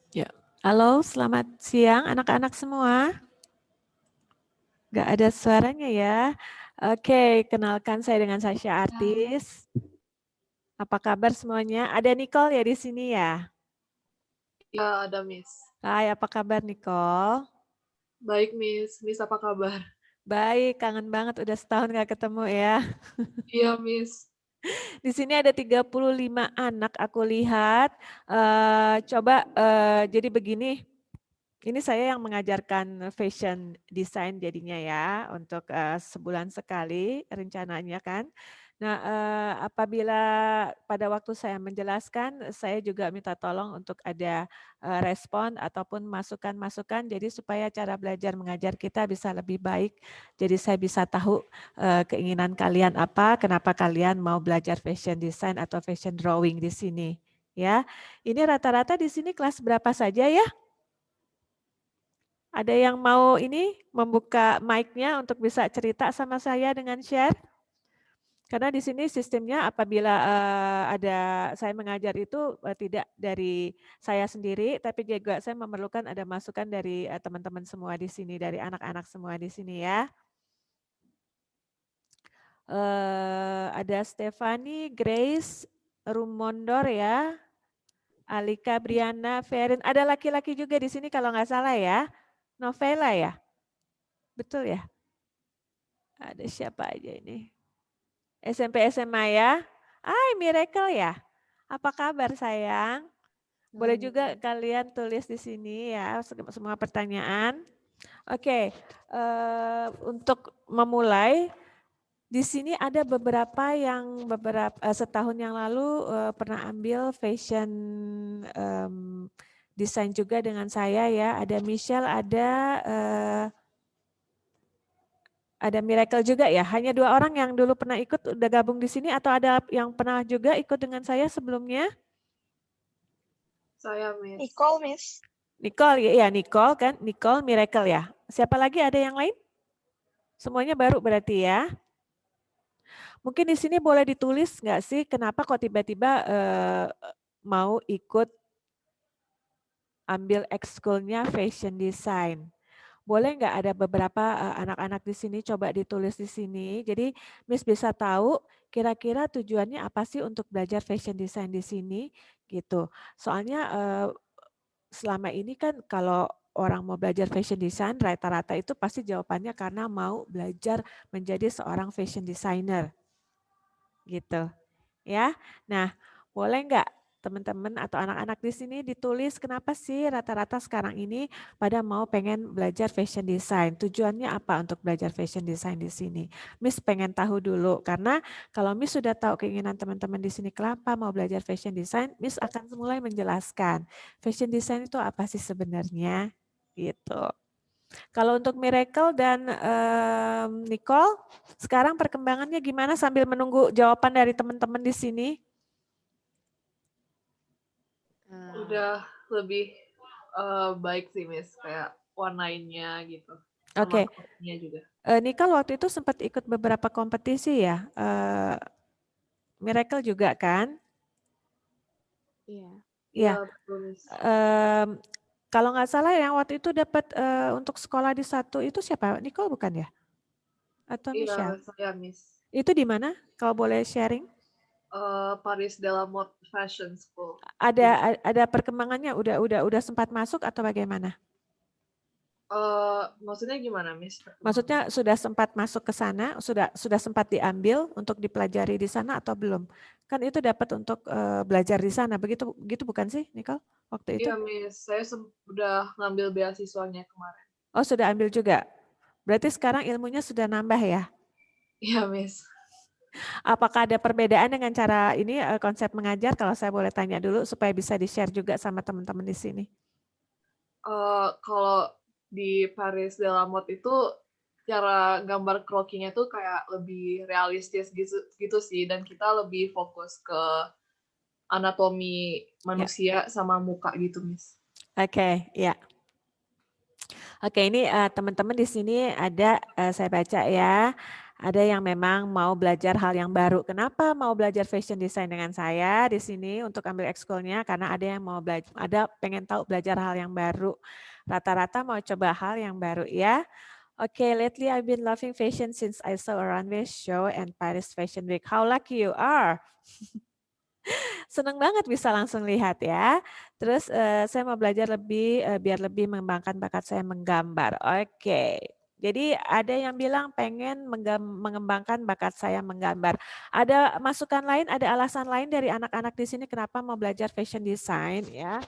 Ya. Halo, selamat siang anak-anak semua. Gak ada suaranya ya. Oke, kenalkan saya dengan Sasha Artis. Apa kabar semuanya? Ada Nicole ya di sini ya? Ya, ada Miss. Hai, apa kabar Nicole? Baik Miss. Miss apa kabar? Baik, kangen banget udah setahun gak ketemu ya. Iya Miss. Di sini ada 35 anak aku lihat. Coba jadi begini. Ini saya yang mengajarkan fashion design jadinya ya untuk sebulan sekali rencananya kan. Nah, apabila pada waktu saya menjelaskan, saya juga minta tolong untuk ada respon ataupun masukan-masukan jadi supaya cara belajar mengajar kita bisa lebih baik. Jadi saya bisa tahu keinginan kalian apa, kenapa kalian mau belajar fashion design atau fashion drawing di sini ya. Ini rata-rata di sini kelas berapa saja ya? Ada yang mau ini membuka mic-nya untuk bisa cerita sama saya dengan share? Karena di sini sistemnya apabila ada saya mengajar itu tidak dari saya sendiri, tapi juga saya memerlukan ada masukan dari teman-teman semua di sini, dari anak-anak semua di sini ya. Ada Stefani, Grace, Rumondor ya, Alika, Briana, Ferin. Ada laki-laki juga di sini kalau nggak salah ya. Novela ya, betul ya? Ada siapa aja ini? SMP SMA ya. Miracle ya. Apa kabar sayang? Boleh juga kalian tulis di sini ya semua pertanyaan. Oke, untuk memulai di sini ada beberapa setahun yang lalu pernah ambil fashion design juga dengan saya ya. Ada Michelle, ada Miracle juga ya. Hanya 2 orang yang dulu pernah ikut udah gabung di sini atau ada yang pernah juga ikut dengan saya sebelumnya? Saya Miss. Nicole, Miss. Nicole ya, Nicole kan, Nicole Miracle ya. Siapa lagi ada yang lain? Semuanya baru berarti ya. Mungkin di sini boleh ditulis nggak sih kenapa kok tiba-tiba mau ikut ambil ekskulnya fashion design? Boleh nggak ada beberapa anak-anak di sini coba ditulis di sini. Jadi Miss bisa tahu kira-kira tujuannya apa sih untuk belajar fashion design di sini gitu. Soalnya selama ini kan kalau orang mau belajar fashion design rata-rata itu pasti jawabannya karena mau belajar menjadi seorang fashion designer gitu ya. Nah, boleh nggak teman-teman atau anak-anak di sini ditulis kenapa sih rata-rata sekarang ini pada mau pengen belajar fashion design? Tujuannya apa untuk belajar fashion design di sini? Miss pengen tahu dulu karena kalau Miss sudah tahu keinginan teman-teman di sini kenapa mau belajar fashion design, Miss akan mulai menjelaskan fashion design itu apa sih sebenarnya gitu. Kalau untuk Miracle dan Nicole, sekarang perkembangannya gimana sambil menunggu jawaban dari teman-teman di sini? Udah lebih baik sih Miss. Kayak warnainnya gitu. Sama Oke, coatnya juga. Nicole waktu itu sempat ikut beberapa kompetisi ya. Miracle juga kan? Iya. Iya Ya. betul Miss. Kalau nggak salah yang waktu itu dapat untuk sekolah di satu itu siapa? Nicole bukan ya? Atau Iya Michelle? saya Miss. Itu di mana? Kalau boleh sharing? Paris Delamode Fashion School. Ada perkembangannya? Udah sempat masuk atau bagaimana? Maksudnya gimana Miss? Maksudnya sudah sempat masuk ke sana, sudah sempat diambil untuk dipelajari di sana atau belum? Kan itu dapat untuk belajar di sana, begitu bukan sih, Nicole? Waktu itu? Iya Miss. Saya udah ngambil beasiswanya kemarin. Oh sudah ambil juga. Berarti sekarang ilmunya sudah nambah ya? Iya Miss. Apakah ada perbedaan dengan cara ini konsep mengajar? Kalau saya boleh tanya dulu supaya bisa di-share juga sama teman-teman di sini. Kalau di Paris Delamode itu cara gambar croquis-nya tuh kayak lebih realistis gitu sih dan kita lebih fokus ke anatomi Ya, manusia sama muka gitu, Miss. oke, ya. Oke, ini teman-teman di sini ada saya baca ya. Ada yang memang mau belajar hal yang baru. Kenapa mau belajar fashion design dengan saya di sini untuk ambil ekskulnya? Karena ada yang mau belajar, ada pengen tahu belajar hal yang baru. Rata-rata mau coba hal yang baru ya. Okay, lately I've been loving fashion since I saw a runway show and Paris Fashion Week. How lucky you are. Seneng banget bisa langsung lihat ya. Terus saya mau belajar lebih biar lebih mengembangkan bakat saya menggambar. Oke. Jadi ada yang bilang pengen mengembangkan bakat saya menggambar. Ada masukan lain, ada alasan lain dari anak-anak di sini kenapa mau belajar fashion design ya.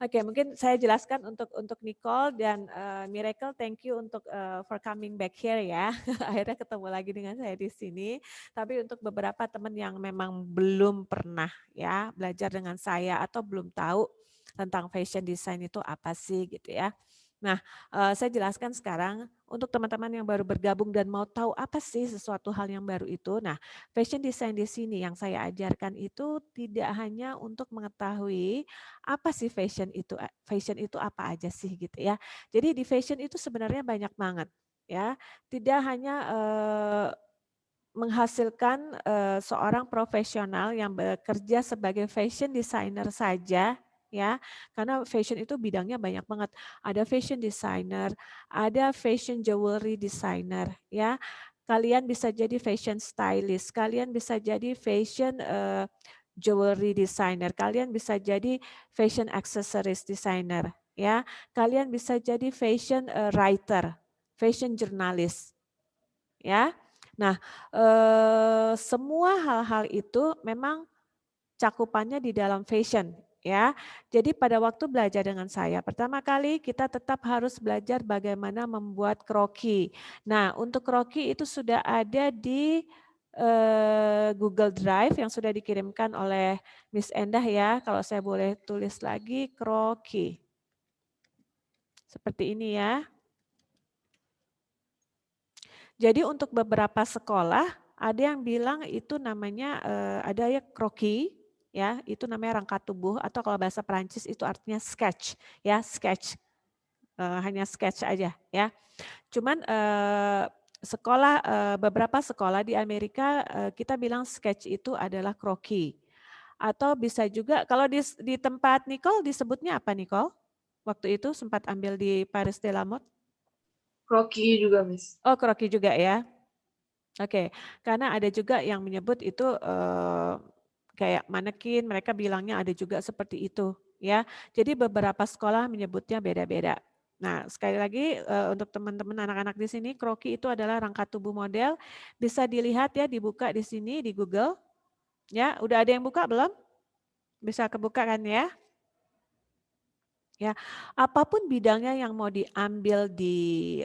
Oke, mungkin saya jelaskan untuk Nicole dan Miracle, thank you untuk for coming back here ya. Akhirnya ketemu lagi dengan saya di sini. Tapi untuk beberapa teman yang memang belum pernah ya belajar dengan saya atau belum tahu tentang fashion design itu apa sih gitu ya. Nah, saya jelaskan sekarang untuk teman-teman yang baru bergabung dan mau tahu apa sih sesuatu hal yang baru itu. Nah, fashion design di sini yang saya ajarkan itu tidak hanya untuk mengetahui apa sih fashion itu apa aja sih gitu ya. Jadi di fashion itu sebenarnya banyak banget ya. Tidak hanya menghasilkan seorang profesional yang bekerja sebagai fashion designer saja ya, karena fashion itu bidangnya banyak banget. Ada fashion designer, ada fashion jewelry designer ya. Kalian bisa jadi fashion stylist, kalian bisa jadi fashion jewelry designer, kalian bisa jadi fashion accessories designer ya. Kalian bisa jadi fashion writer, fashion journalist ya. Nah, semua hal-hal itu memang cakupannya di dalam fashion ya. Jadi pada waktu belajar dengan saya, pertama kali kita tetap harus belajar bagaimana membuat kroki. Nah, untuk kroki itu sudah ada di Google Drive yang sudah dikirimkan oleh Miss Endah ya. Kalau saya boleh tulis lagi kroki. Seperti ini ya. Jadi untuk beberapa sekolah ada yang bilang itu namanya ada ya kroki ya, itu namanya rangka tubuh atau kalau bahasa Perancis itu artinya sketch ya, sketch. Hanya sketch aja ya. Cuman beberapa sekolah di Amerika kita bilang sketch itu adalah kroki. Atau bisa juga kalau di tempat Nicole disebutnya apa Nicole? Waktu itu sempat ambil di Paris de la Mode? Kroki juga, Miss. Oh, kroki juga ya. Oke, karena ada juga yang menyebut itu kayak manekin, mereka bilangnya ada juga seperti itu ya. Jadi beberapa sekolah menyebutnya beda-beda. Nah, sekali lagi untuk teman-teman anak-anak di sini, kroki itu adalah rangka tubuh model. Bisa dilihat ya, dibuka di sini di Google. Ya, udah ada yang buka belum? Bisa kebuka kan ya? Ya, apapun bidangnya yang mau diambil di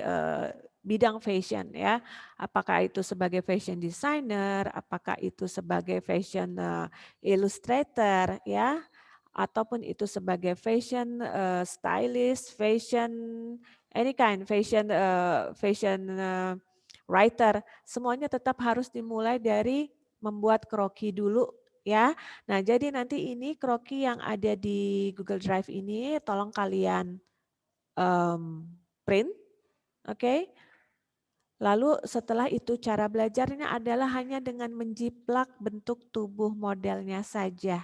bidang fashion ya, apakah itu sebagai fashion designer, apakah itu sebagai fashion illustrator ya, ataupun itu sebagai fashion stylist, fashion any kind, fashion writer, semuanya tetap harus dimulai dari membuat kroki dulu ya. Nah, jadi nanti ini kroki yang ada di Google Drive ini tolong kalian print, oke? Lalu setelah itu cara belajarnya adalah hanya dengan menjiplak bentuk tubuh modelnya saja.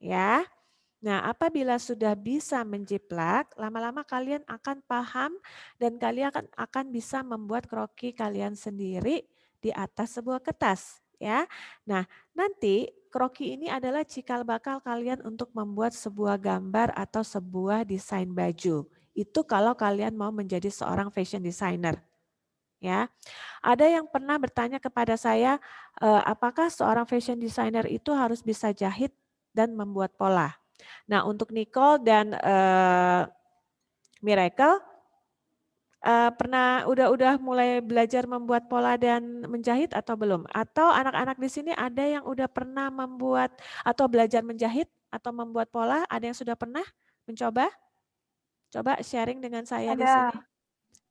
Ya. Nah, apabila sudah bisa menjiplak, lama-lama kalian akan paham dan kalian akan bisa membuat kroki kalian sendiri di atas sebuah kertas, ya. Nah, nanti kroki ini adalah cikal bakal kalian untuk membuat sebuah gambar atau sebuah desain baju. Itu kalau kalian mau menjadi seorang fashion designer, ya. Ada yang pernah bertanya kepada saya, apakah seorang fashion designer itu harus bisa jahit dan membuat pola? Nah, untuk Nicole dan Miracle pernah udah mulai belajar membuat pola dan menjahit atau belum? Atau anak-anak di sini ada yang udah pernah membuat atau belajar menjahit atau membuat pola? Ada yang sudah pernah mencoba? Coba sharing dengan saya di sini. Ada.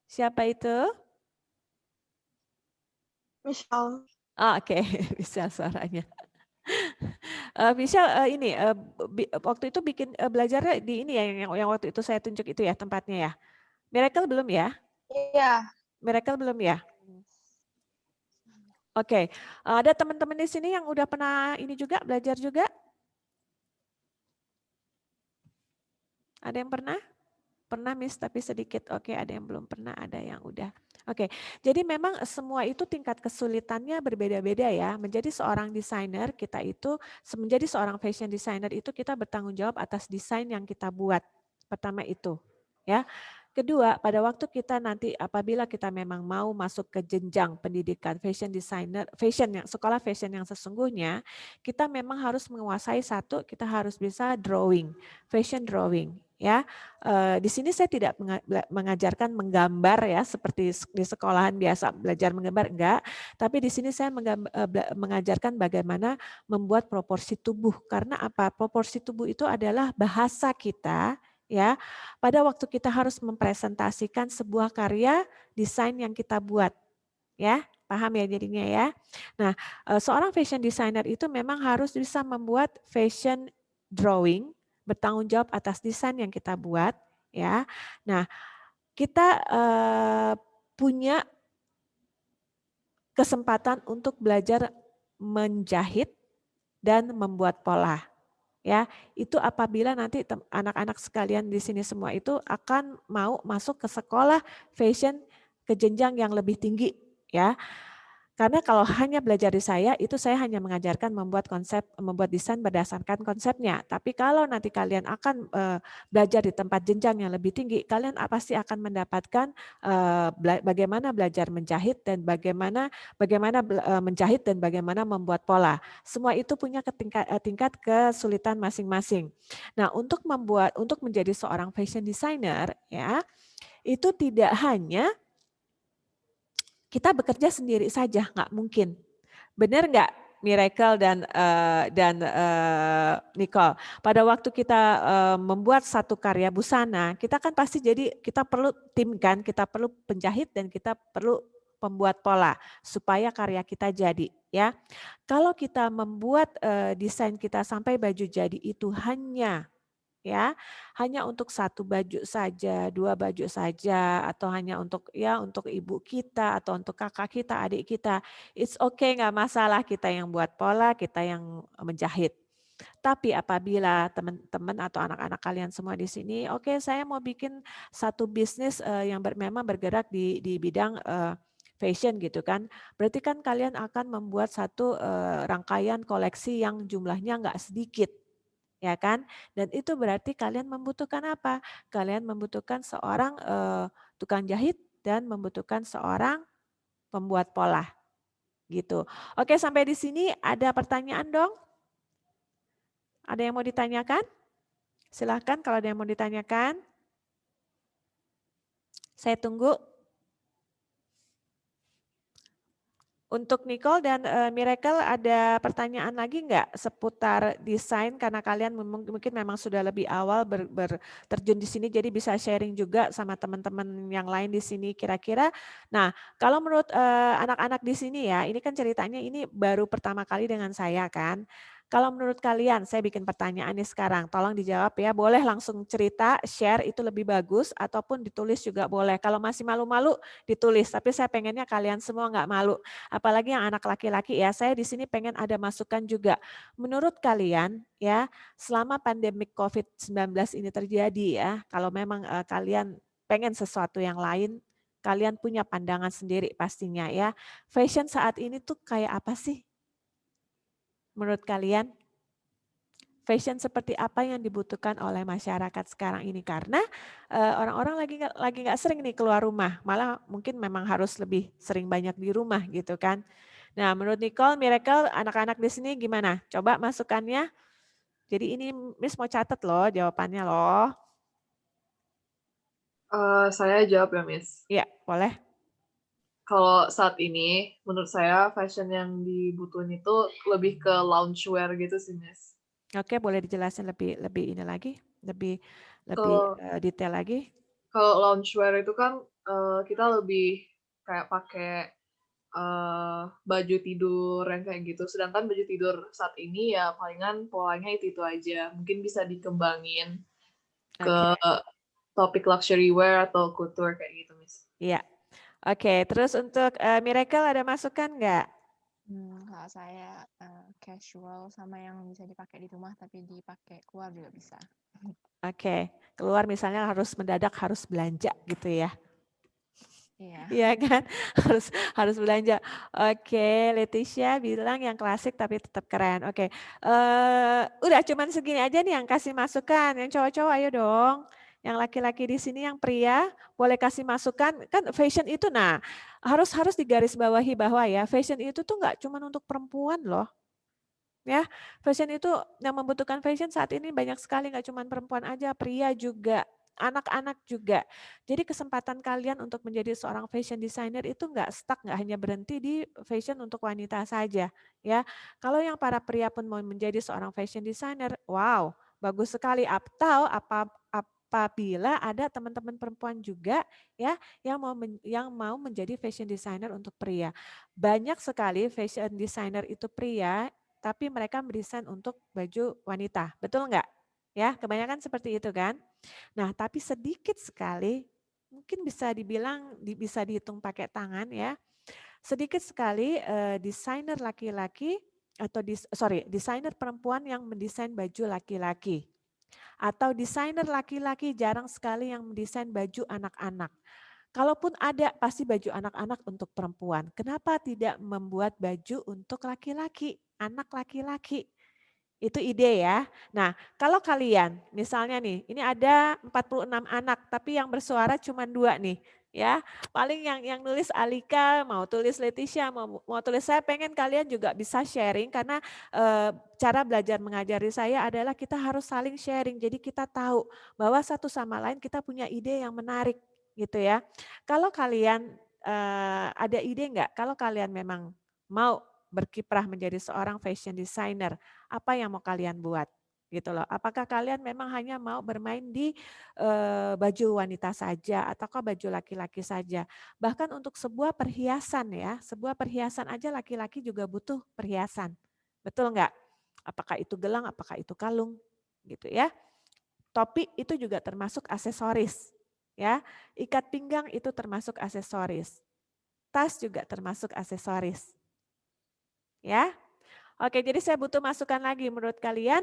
Siapa itu? Misal. Oh, oke, bisa suaranya. Michelle ini waktu itu bikin belajarnya di ini ya yang waktu itu saya tunjuk itu ya tempatnya ya. Miracle belum ya? Iya. Miracle belum ya? Oke, ada teman-teman di sini yang udah pernah ini juga belajar juga? Ada yang pernah? Pernah Miss, tapi sedikit. Oke, ada yang belum pernah, ada yang udah. Oke, jadi memang semua itu tingkat kesulitannya berbeda-beda ya. Menjadi seorang desainer, kita itu menjadi seorang fashion designer itu kita bertanggung jawab atas desain yang kita buat. Pertama itu, ya. Kedua, pada waktu kita nanti apabila kita memang mau masuk ke jenjang pendidikan fashion designer, sekolah fashion yang sesungguhnya, kita memang harus menguasai satu, kita harus bisa drawing, fashion drawing, ya. Di sini saya tidak mengajarkan menggambar ya seperti di sekolahan biasa belajar menggambar, enggak. Tapi di sini saya mengajarkan bagaimana membuat proporsi tubuh. Karena apa? Proporsi tubuh itu adalah bahasa kita ya. Pada waktu kita harus mempresentasikan sebuah karya desain yang kita buat ya. Paham ya jadinya ya. Nah, seorang fashion designer itu memang harus bisa membuat fashion drawing, bertanggung jawab atas desain yang kita buat ya. Nah, kita punya kesempatan untuk belajar menjahit dan membuat pola ya. Itu apabila nanti anak-anak sekalian di sini semua itu akan mau masuk ke sekolah fashion ke jenjang yang lebih tinggi ya. Karena kalau hanya belajar di saya, itu saya hanya mengajarkan membuat konsep, membuat desain berdasarkan konsepnya. Tapi kalau nanti kalian akan belajar di tempat jenjang yang lebih tinggi, kalian pasti akan mendapatkan bagaimana belajar menjahit dan bagaimana menjahit dan bagaimana membuat pola. Semua itu punya tingkat kesulitan masing-masing. Nah, untuk menjadi seorang fashion designer ya, itu tidak hanya kita bekerja sendiri saja, nggak mungkin. Benar nggak Miracle dan Nicole? Pada waktu kita membuat satu karya busana, kita kan pasti jadi kita perlu tim kan, kita perlu penjahit dan kita perlu pembuat pola supaya karya kita jadi ya. Kalau kita membuat desain kita sampai baju jadi itu hanya untuk satu baju saja, dua baju saja, atau hanya untuk untuk ibu kita atau untuk kakak kita, adik kita, it's okay nggak masalah kita yang buat pola, kita yang menjahit. Tapi apabila teman-teman atau anak-anak kalian semua di sini, oke saya mau bikin satu bisnis yang memang bergerak di bidang fashion gitu kan, berarti kan kalian akan membuat satu rangkaian koleksi yang jumlahnya nggak sedikit ya kan? Dan itu berarti kalian membutuhkan apa? Kalian membutuhkan seorang tukang jahit dan membutuhkan seorang pembuat pola gitu. Oke, sampai di sini ada pertanyaan dong? Ada yang mau ditanyakan? Silahkan kalau ada yang mau ditanyakan. Saya tunggu. Untuk Nicole dan Miracle ada pertanyaan lagi nggak seputar desain karena kalian mungkin memang sudah lebih awal terjun di sini jadi bisa sharing juga sama teman-teman yang lain di sini kira-kira. Nah, kalau menurut anak-anak di sini ya, ini kan ceritanya ini baru pertama kali dengan saya kan. Kalau menurut kalian, saya bikin pertanyaan nih sekarang, tolong dijawab ya. Boleh langsung cerita, share itu lebih bagus, ataupun ditulis juga boleh. Kalau masih malu-malu, ditulis. Tapi saya pengennya kalian semua nggak malu. Apalagi yang anak laki-laki ya, saya di sini pengen ada masukan juga. Menurut kalian ya, selama pandemik COVID-19 ini terjadi ya, kalau memang kalian pengen sesuatu yang lain, kalian punya pandangan sendiri pastinya ya. Fashion saat ini tuh kayak apa sih? Menurut kalian? Fashion seperti apa yang dibutuhkan oleh masyarakat sekarang ini karena orang-orang lagi nggak sering nih keluar rumah, malah mungkin memang harus lebih sering banyak di rumah gitu kan. Nah, menurut Nicole, Miracle, anak-anak di sini gimana? Coba masukannya. Jadi ini Miss mau catat loh jawabannya loh. Saya jawab ya, Miss. Iya, boleh. Kalau saat ini, menurut saya fashion yang dibutuhin itu lebih ke loungewear gitu sih, Miss. Oke, boleh dijelasin lebih ini lagi, lebih Kalau detail lagi. kalau loungewear itu kan kita lebih kayak pakai baju tidur yang kayak gitu. Sedangkan baju tidur saat ini ya palingan polanya itu aja. Mungkin bisa dikembangin ke Oke, topik luxury wear atau couture kayak gitu, Miss. iya. Oke, terus untuk Miracle ada masukan nggak? Kalau saya casual sama yang bisa dipakai di rumah tapi dipakai keluar juga bisa. Oke, keluar misalnya harus belanja gitu ya. Iya. Iya kan? Harus harus belanja. Oke, Leticia bilang yang klasik tapi tetap keren. Oke. Udah cuman segini aja nih yang kasih masukan. Yang cowok-cowok ayo dong. Yang laki-laki di sini yang pria boleh kasih masukan. Kan fashion itu nah harus digarisbawahi bahwa ya fashion itu tuh nggak cuma untuk perempuan loh. Ya, fashion itu yang membutuhkan fashion saat ini banyak sekali, nggak cuma perempuan aja, pria juga, anak-anak juga. Jadi kesempatan kalian untuk menjadi seorang fashion designer itu nggak stuck, nggak hanya berhenti di fashion untuk wanita saja. Ya, kalau yang para pria pun mau menjadi seorang fashion designer, wow, bagus sekali. Atau apabila ada teman-teman perempuan juga ya yang mau menjadi fashion designer untuk pria. Banyak sekali fashion designer itu pria tapi mereka mendesain untuk baju wanita, betul enggak? Ya, kebanyakan seperti itu kan. Nah, tapi sedikit sekali, mungkin bisa dibilang bisa dihitung pakai tangan ya. Sedikit sekali desainer laki-laki atau desainer perempuan yang mendesain baju laki-laki. Atau desainer laki-laki jarang sekali yang mendesain baju anak-anak. Kalaupun ada pasti baju anak-anak untuk perempuan. Kenapa tidak membuat baju untuk laki-laki, anak laki-laki? Itu ide ya. Nah, kalau kalian misalnya nih, ini ada 46 anak tapi yang bersuara cuma 2 nih, ya. Paling yang nulis Alika, mau tulis Leticia, mau tulis saya, pengen kalian juga bisa sharing karena cara belajar mengajari saya adalah kita harus saling sharing. Jadi kita tahu bahwa satu sama lain kita punya ide yang menarik gitu ya. Kalau kalian ada ide enggak kalau kalian memang mau berkiprah menjadi seorang fashion designer, apa yang mau kalian buat? Gitu loh. Apakah kalian memang hanya mau bermain di baju wanita saja ataukah baju laki-laki saja? Bahkan untuk sebuah perhiasan ya, sebuah perhiasan aja laki-laki juga butuh perhiasan. Betul enggak? Apakah itu gelang, apakah itu kalung gitu ya. Topi itu juga termasuk aksesoris ya. Ikat pinggang itu termasuk aksesoris. Tas juga termasuk aksesoris. Ya. Oke, jadi saya butuh masukan lagi menurut kalian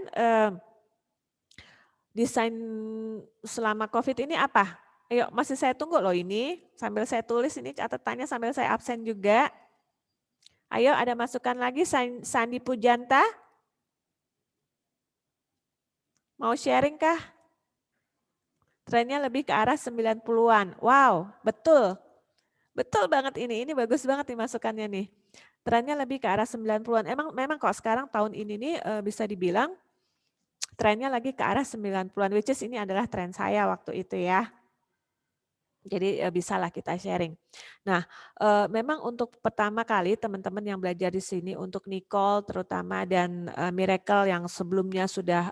desain selama COVID ini apa? Ayo, masih saya tunggu loh ini, sambil saya tulis ini catatannya sambil saya absen juga. Ayo ada masukan lagi Sandi Pujanta? Mau sharing kah? Trennya lebih ke arah 90-an. Wow, betul. Betul banget ini bagus banget nih masukannya nih. Trennya lebih ke arah 90-an. Memang kok sekarang tahun ini nih bisa dibilang trennya lagi ke arah 90-an, which is ini adalah tren saya waktu itu ya. Jadi bisalah kita sharing. Nah, memang untuk pertama kali teman-teman yang belajar di sini untuk Nicole terutama dan Miracle yang sebelumnya sudah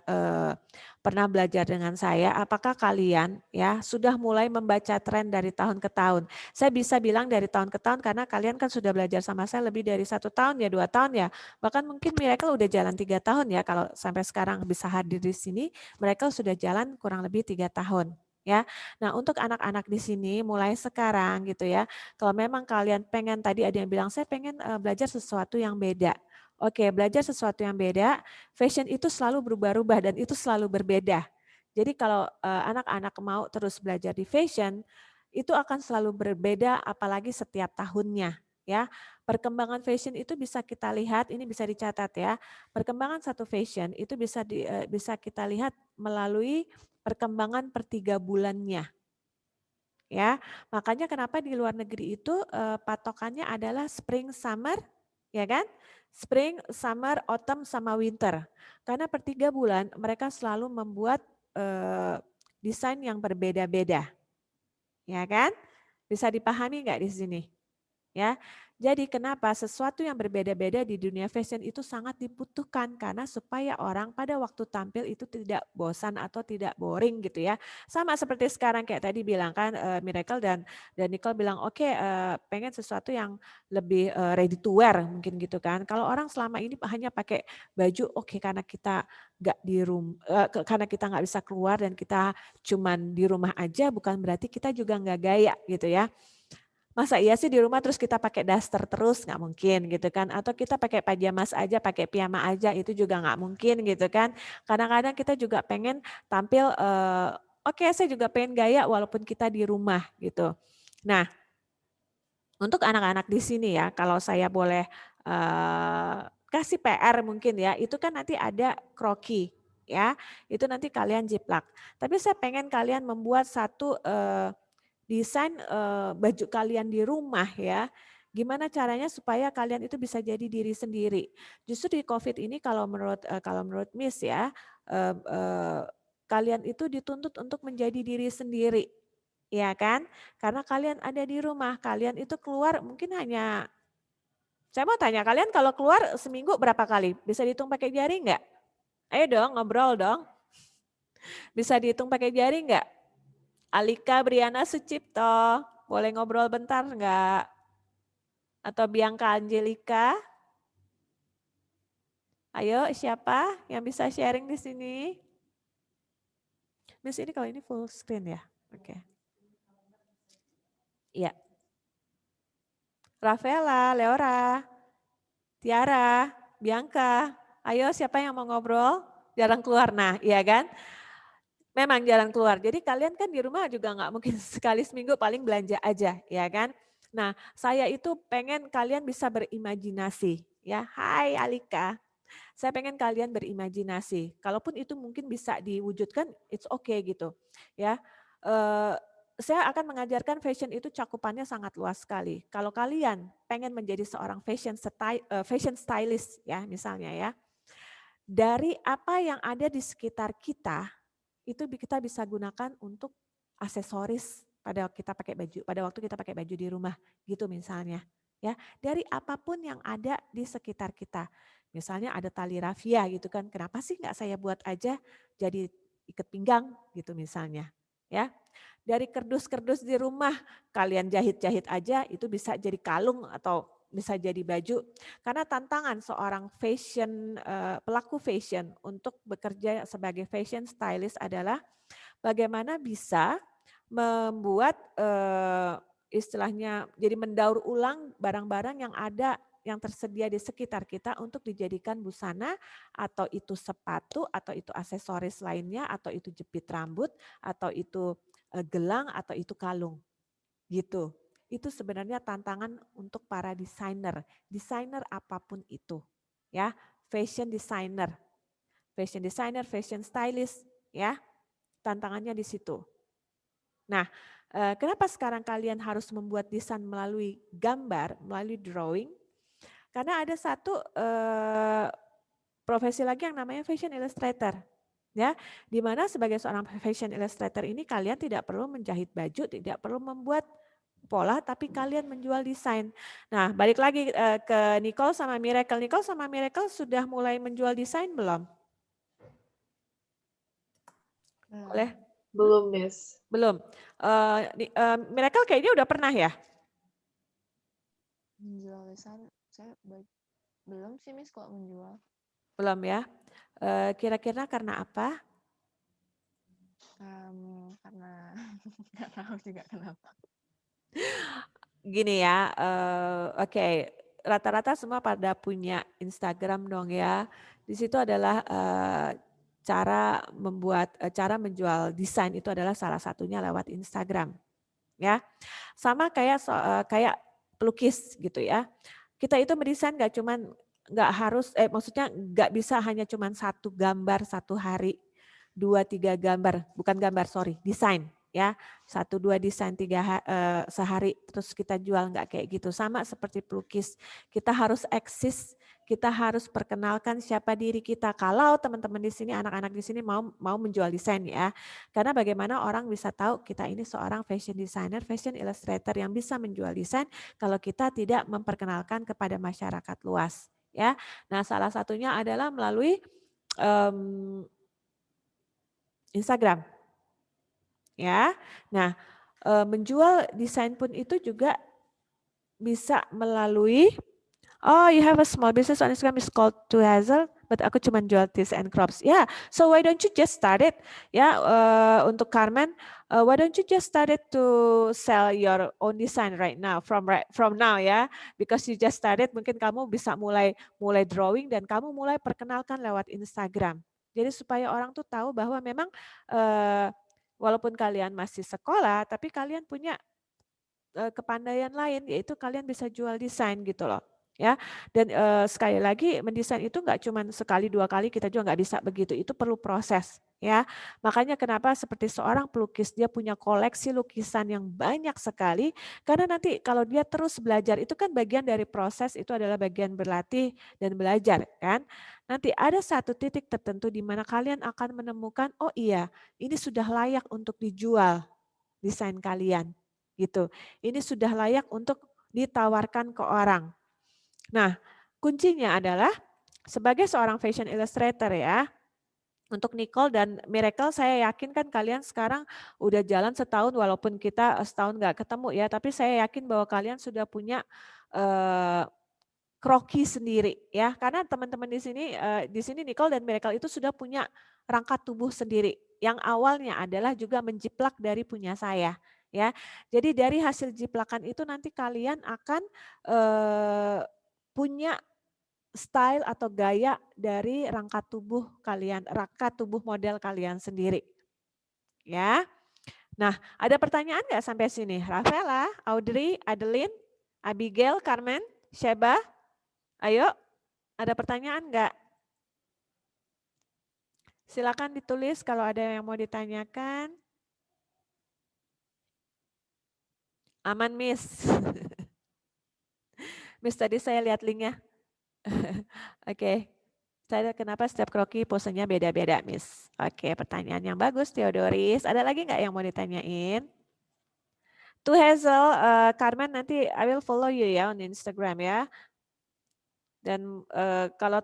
pernah belajar dengan saya, apakah kalian ya sudah mulai membaca tren dari tahun ke tahun? Saya bisa bilang dari tahun ke tahun karena kalian kan sudah belajar sama saya lebih dari 1 tahun ya, 2 tahun ya, bahkan mungkin Miracle udah jalan 3 tahun ya kalau sampai sekarang bisa hadir di sini, Miracle sudah jalan kurang lebih 3 tahun ya. Nah, untuk anak-anak di sini mulai sekarang gitu ya, kalau memang kalian pengen tadi ada yang bilang saya pengen belajar sesuatu yang beda. Oke, belajar sesuatu yang beda, fashion itu selalu berubah-ubah dan itu selalu berbeda. Jadi kalau anak-anak mau terus belajar di fashion, itu akan selalu berbeda apalagi setiap tahunnya ya. Perkembangan fashion itu bisa kita lihat, ini bisa dicatat ya. Perkembangan satu fashion itu bisa kita lihat melalui perkembangan per 3 bulannya. Ya, makanya kenapa di luar negeri itu patokannya adalah spring, summer, ya kan? Spring, summer, autumn, sama winter. Karena per 3 bulan mereka selalu membuat desain yang berbeda-beda. Ya kan? Bisa dipahami nggak di sini? Ya. Jadi kenapa sesuatu yang berbeda-beda di dunia fashion itu sangat dibutuhkan karena supaya orang pada waktu tampil itu tidak bosan atau tidak boring gitu ya. Sama seperti sekarang kayak tadi bilang kan Miracle dan Nicole bilang oke, pengen sesuatu yang lebih ready to wear mungkin gitu kan. Kalau orang selama ini hanya pakai baju oke karena kita nggak di rumah karena kita nggak bisa keluar dan kita cuman di rumah aja bukan berarti kita juga nggak gaya gitu ya. Masa iya sih di rumah terus kita pakai daster terus, nggak mungkin gitu kan. Atau kita pakai pajamas aja, pakai piyama aja, itu juga nggak mungkin gitu kan. Kadang-kadang kita juga pengen tampil, oke saya juga pengen gaya walaupun kita di rumah gitu. Nah, untuk anak-anak di sini ya, kalau saya boleh kasih PR mungkin ya, itu kan nanti ada kroki ya, itu nanti kalian jiplak. Tapi saya pengen kalian membuat satu desain baju kalian di rumah ya. Gimana caranya supaya kalian itu bisa jadi diri sendiri. Justru di COVID ini kalau menurut Miss ya, eh, eh, kalian itu dituntut untuk menjadi diri sendiri. Ya kan? Karena kalian ada di rumah, kalian itu keluar mungkin hanya, saya mau tanya kalian kalau keluar seminggu berapa kali? Bisa dihitung pakai jari enggak? Ayo dong ngobrol dong. Bisa dihitung pakai jari enggak? Alika Briana Sucipto, boleh ngobrol bentar enggak? Atau Bianca Angelika? Ayo siapa yang bisa sharing di sini? Miss ini kalau ini full screen ya? Oke. Iya. Rafaela, Leora, Tiara, Bianca, ayo siapa yang mau ngobrol? Jarang keluar, nah iya kan? Memang jarang keluar, jadi kalian kan di rumah juga nggak mungkin sekali seminggu paling belanja aja, ya kan? Nah saya itu pengen kalian bisa berimajinasi, ya. Hai Alika, saya pengen kalian berimajinasi. Kalaupun itu mungkin bisa diwujudkan, it's okay gitu, ya. Saya akan mengajarkan fashion itu cakupannya sangat luas sekali. Kalau kalian pengen menjadi seorang fashion stylist ya misalnya ya, dari apa yang ada di sekitar kita, itu kita bisa gunakan untuk aksesoris pada waktu kita pakai baju di rumah gitu misalnya. Ya, dari apapun yang ada di sekitar kita. Misalnya ada tali rafia gitu kan, kenapa sih nggak saya buat aja jadi ikat pinggang gitu misalnya. Ya, dari kerdus-kerdus di rumah kalian jahit-jahit aja itu bisa jadi kalung atau bisa jadi baju. Karena tantangan seorang pelaku fashion untuk bekerja sebagai fashion stylist adalah bagaimana bisa membuat istilahnya jadi mendaur ulang barang-barang yang ada yang tersedia di sekitar kita untuk dijadikan busana atau itu sepatu atau itu aksesoris lainnya atau itu jepit rambut atau itu gelang atau itu kalung gitu. Itu sebenarnya tantangan untuk para desainer apapun itu ya, fashion designer, fashion stylist ya, tantangannya di situ. Nah, kenapa sekarang kalian harus membuat desain melalui gambar, melalui drawing? Karena ada satu profesi lagi yang namanya fashion illustrator. Ya, di mana sebagai seorang fashion illustrator ini kalian tidak perlu menjahit baju, tidak perlu membuat pola, tapi kalian menjual desain. Nah, balik lagi ke Nicole sama Miracle. Nicole sama Miracle sudah mulai menjual desain belum? Boleh? Belum, Miss. Belum. Miracle kayaknya udah pernah ya? Menjual desain, saya belum sih Miss kalau menjual. Belum ya. Kira-kira karena apa? Karena nggak tahu juga kenapa. Gini ya, oke, rata-rata semua pada punya Instagram dong ya. Di situ adalah cara menjual desain itu adalah salah satunya lewat Instagram, ya. Sama kayak pelukis gitu ya. Kita itu mendesain nggak harus, maksudnya nggak bisa hanya cuman satu gambar satu hari, 2-3 gambar, bukan gambar sorry, desain ya. 1-2 desain sehari terus kita jual, nggak kayak gitu. Sama seperti pelukis, kita harus eksis, kita harus perkenalkan siapa diri kita. Kalau teman-teman di sini, anak-anak di sini mau menjual desain ya. Karena bagaimana orang bisa tahu kita ini seorang fashion designer, fashion illustrator yang bisa menjual desain kalau kita tidak memperkenalkan kepada masyarakat luas ya. Nah, salah satunya adalah melalui Instagram. Ya. Nah, menjual desain pun itu juga bisa melalui you have a small business on Instagram is called To Hazel. but aku cuma jual tees and crops. Yeah, so why don't you just start it? Ya, untuk Carmen, why don't you just start it to sell your own design right now, from now ya, because you just started, mungkin kamu bisa mulai drawing dan kamu mulai perkenalkan lewat Instagram. Jadi supaya orang tuh tahu bahwa memang walaupun kalian masih sekolah, tapi kalian punya kepandaian lain, yaitu kalian bisa jual desain gitu loh. Ya, dan sekali lagi mendesain itu nggak cuma sekali dua kali, kita juga nggak bisa begitu, itu perlu proses ya. Makanya kenapa seperti seorang pelukis dia punya koleksi lukisan yang banyak sekali, karena nanti kalau dia terus belajar, itu kan bagian dari proses, itu adalah bagian berlatih dan belajar kan. Nanti ada satu titik tertentu di mana kalian akan menemukan, oh iya ini sudah layak untuk dijual desain kalian gitu. Ini sudah layak untuk ditawarkan ke orang. Nah, kuncinya adalah sebagai seorang fashion illustrator ya, untuk Nicole dan Miracle saya yakin kan kalian sekarang udah jalan setahun walaupun kita setahun nggak ketemu ya, tapi saya yakin bahwa kalian sudah punya kroki sendiri ya, karena teman-teman di sini Nicole dan Miracle itu sudah punya rangka tubuh sendiri yang awalnya adalah juga menjiplak dari punya saya ya. Jadi dari hasil jiplakan itu nanti kalian akan punya style atau gaya dari rangka tubuh kalian, rangka tubuh model kalian sendiri ya. Nah, ada pertanyaan nggak sampai sini? Rafaela, Audrey, Adeline, Abigail, Carmen, Sheba, ayo. Ada pertanyaan nggak? Silakan ditulis kalau ada yang mau ditanyakan. Aman, Miss. Miss, tadi saya lihat linknya. Oke. Saya kenapa setiap kroki posenya beda-beda, Miss? Oke, pertanyaan yang bagus, Theodoris. Ada lagi nggak yang mau ditanyain? To Hazel, Carmen, nanti I will follow you ya on Instagram ya. Dan kalau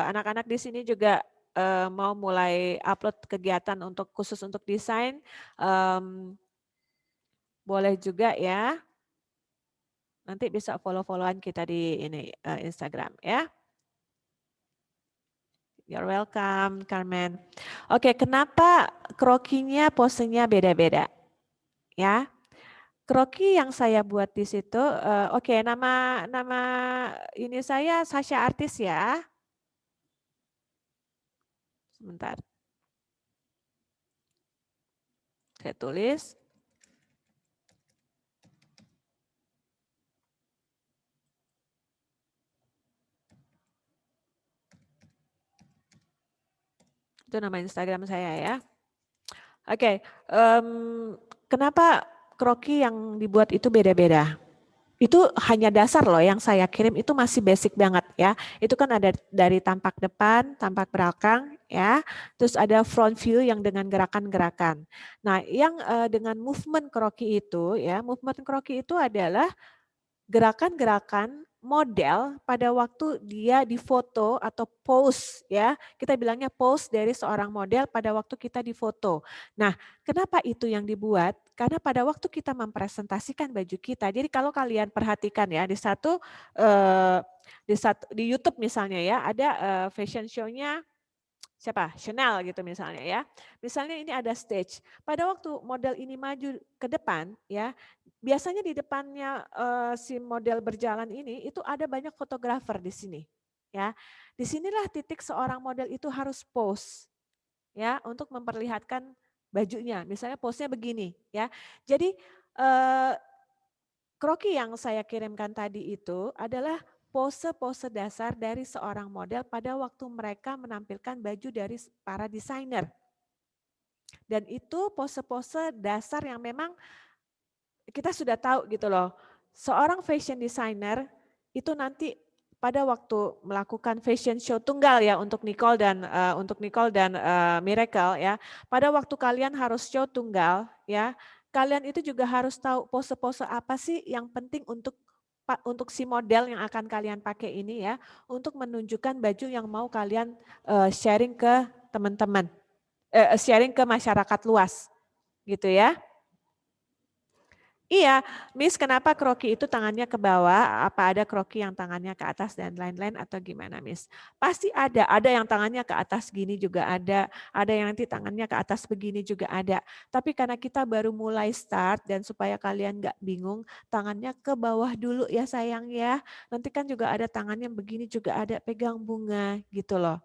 anak-anak di sini juga mau mulai upload kegiatan khusus untuk desain, boleh juga ya. Nanti bisa follow-followan kita di Instagram ya. You're welcome, Carmen. Oke, kenapa krokinya posenya beda-beda? Ya, kroki yang saya buat di situ, oke, nama ini saya Sasha Artis ya. Sebentar. Saya tulis. Itu nama Instagram saya ya. Oke, kenapa kroki yang dibuat itu beda-beda? Itu hanya dasar loh yang saya kirim, itu masih basic banget ya. Itu kan ada dari tampak depan, tampak belakang ya. Terus ada front view yang dengan gerakan-gerakan. Nah, yang dengan movement kroki itu ya, movement kroki itu adalah gerakan-gerakan model pada waktu dia difoto atau pose ya. Kita bilangnya pose dari seorang model pada waktu kita difoto. Nah, kenapa itu yang dibuat? Karena pada waktu kita mempresentasikan baju kita. Jadi kalau kalian perhatikan ya di YouTube misalnya ya, ada fashion show-nya siapa? Chanel gitu misalnya ya. Misalnya ini ada stage. Pada waktu model ini maju ke depan ya, biasanya di depannya si model berjalan ini itu ada banyak fotografer di sini. Ya, disinilah titik seorang model itu harus pose ya untuk memperlihatkan bajunya. Misalnya pose-nya begini ya. Jadi kroki yang saya kirimkan tadi itu adalah pose-pose dasar dari seorang model pada waktu mereka menampilkan baju dari para desainer. Dan itu pose-pose dasar yang memang kita sudah tahu gitu loh. Seorang fashion designer itu nanti pada waktu melakukan fashion show tunggal ya untuk Nicole dan Miracle ya. Pada waktu kalian harus show tunggal ya, kalian itu juga harus tahu pose-pose apa sih yang penting untuk si model yang akan kalian pakai ini ya, untuk menunjukkan baju yang mau kalian sharing ke teman-teman, sharing ke masyarakat luas gitu ya. Iya, Miss, kenapa kroki itu tangannya ke bawah? Apa ada kroki yang tangannya ke atas dan lain-lain atau gimana, Miss? Pasti ada yang tangannya ke atas gini juga ada yang nanti tangannya ke atas begini juga ada. Tapi karena kita baru mulai start dan supaya kalian nggak bingung, tangannya ke bawah dulu ya sayang ya. Nanti kan juga ada tangannya begini juga ada pegang bunga gitu loh.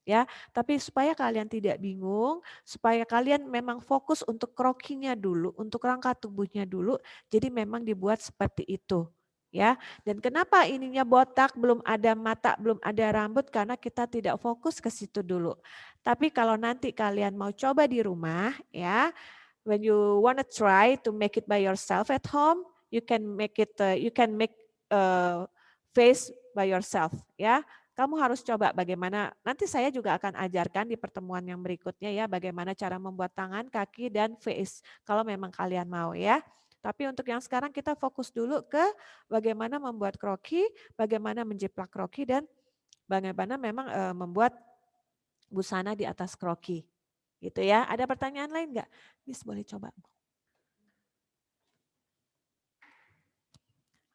Ya, tapi supaya kalian tidak bingung, supaya kalian memang fokus untuk krokinya dulu, untuk rangka tubuhnya dulu, jadi memang dibuat seperti itu. Ya, dan kenapa ininya botak, belum ada mata, belum ada rambut, karena kita tidak fokus ke situ dulu. Tapi kalau nanti kalian mau coba di rumah, ya, when you wanna try to make it by yourself at home, you can make face by yourself, ya. Kamu harus coba bagaimana, nanti saya juga akan ajarkan di pertemuan yang berikutnya ya, bagaimana cara membuat tangan, kaki, dan face, kalau memang kalian mau ya. Tapi untuk yang sekarang kita fokus dulu ke bagaimana membuat kroki, bagaimana menjiplak kroki, dan bagaimana memang membuat busana di atas kroki. Gitu ya, ada pertanyaan lain nggak? Miss boleh coba.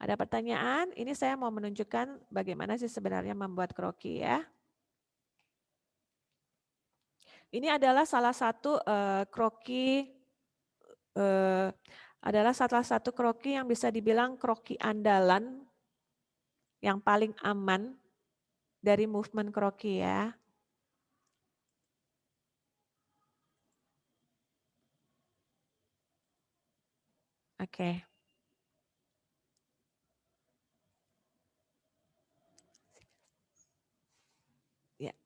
Ada pertanyaan? Ini saya mau menunjukkan bagaimana sih sebenarnya membuat kroki ya. Ini adalah salah satu kroki yang bisa dibilang kroki andalan yang paling aman dari movement kroki ya. Oke. Ya.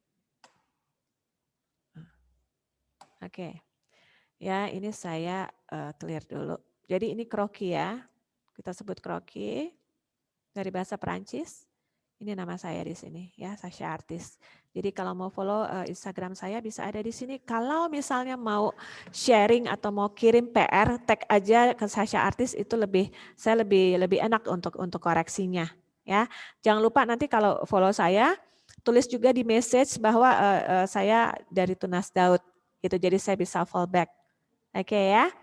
Oke. Ya, ini saya clear dulu. Jadi ini kroki ya. Kita sebut kroki dari bahasa Perancis. Ini nama saya di sini ya, Sasha Artis. Jadi kalau mau follow Instagram saya bisa ada di sini. Kalau misalnya mau sharing atau mau kirim PR, tag aja ke Sasha Artis, itu saya lebih enak untuk koreksinya ya. Jangan lupa nanti kalau follow saya, tulis juga di message bahwa saya dari Tunas Daud gitu. Jadi saya bisa fallback. Oke ya.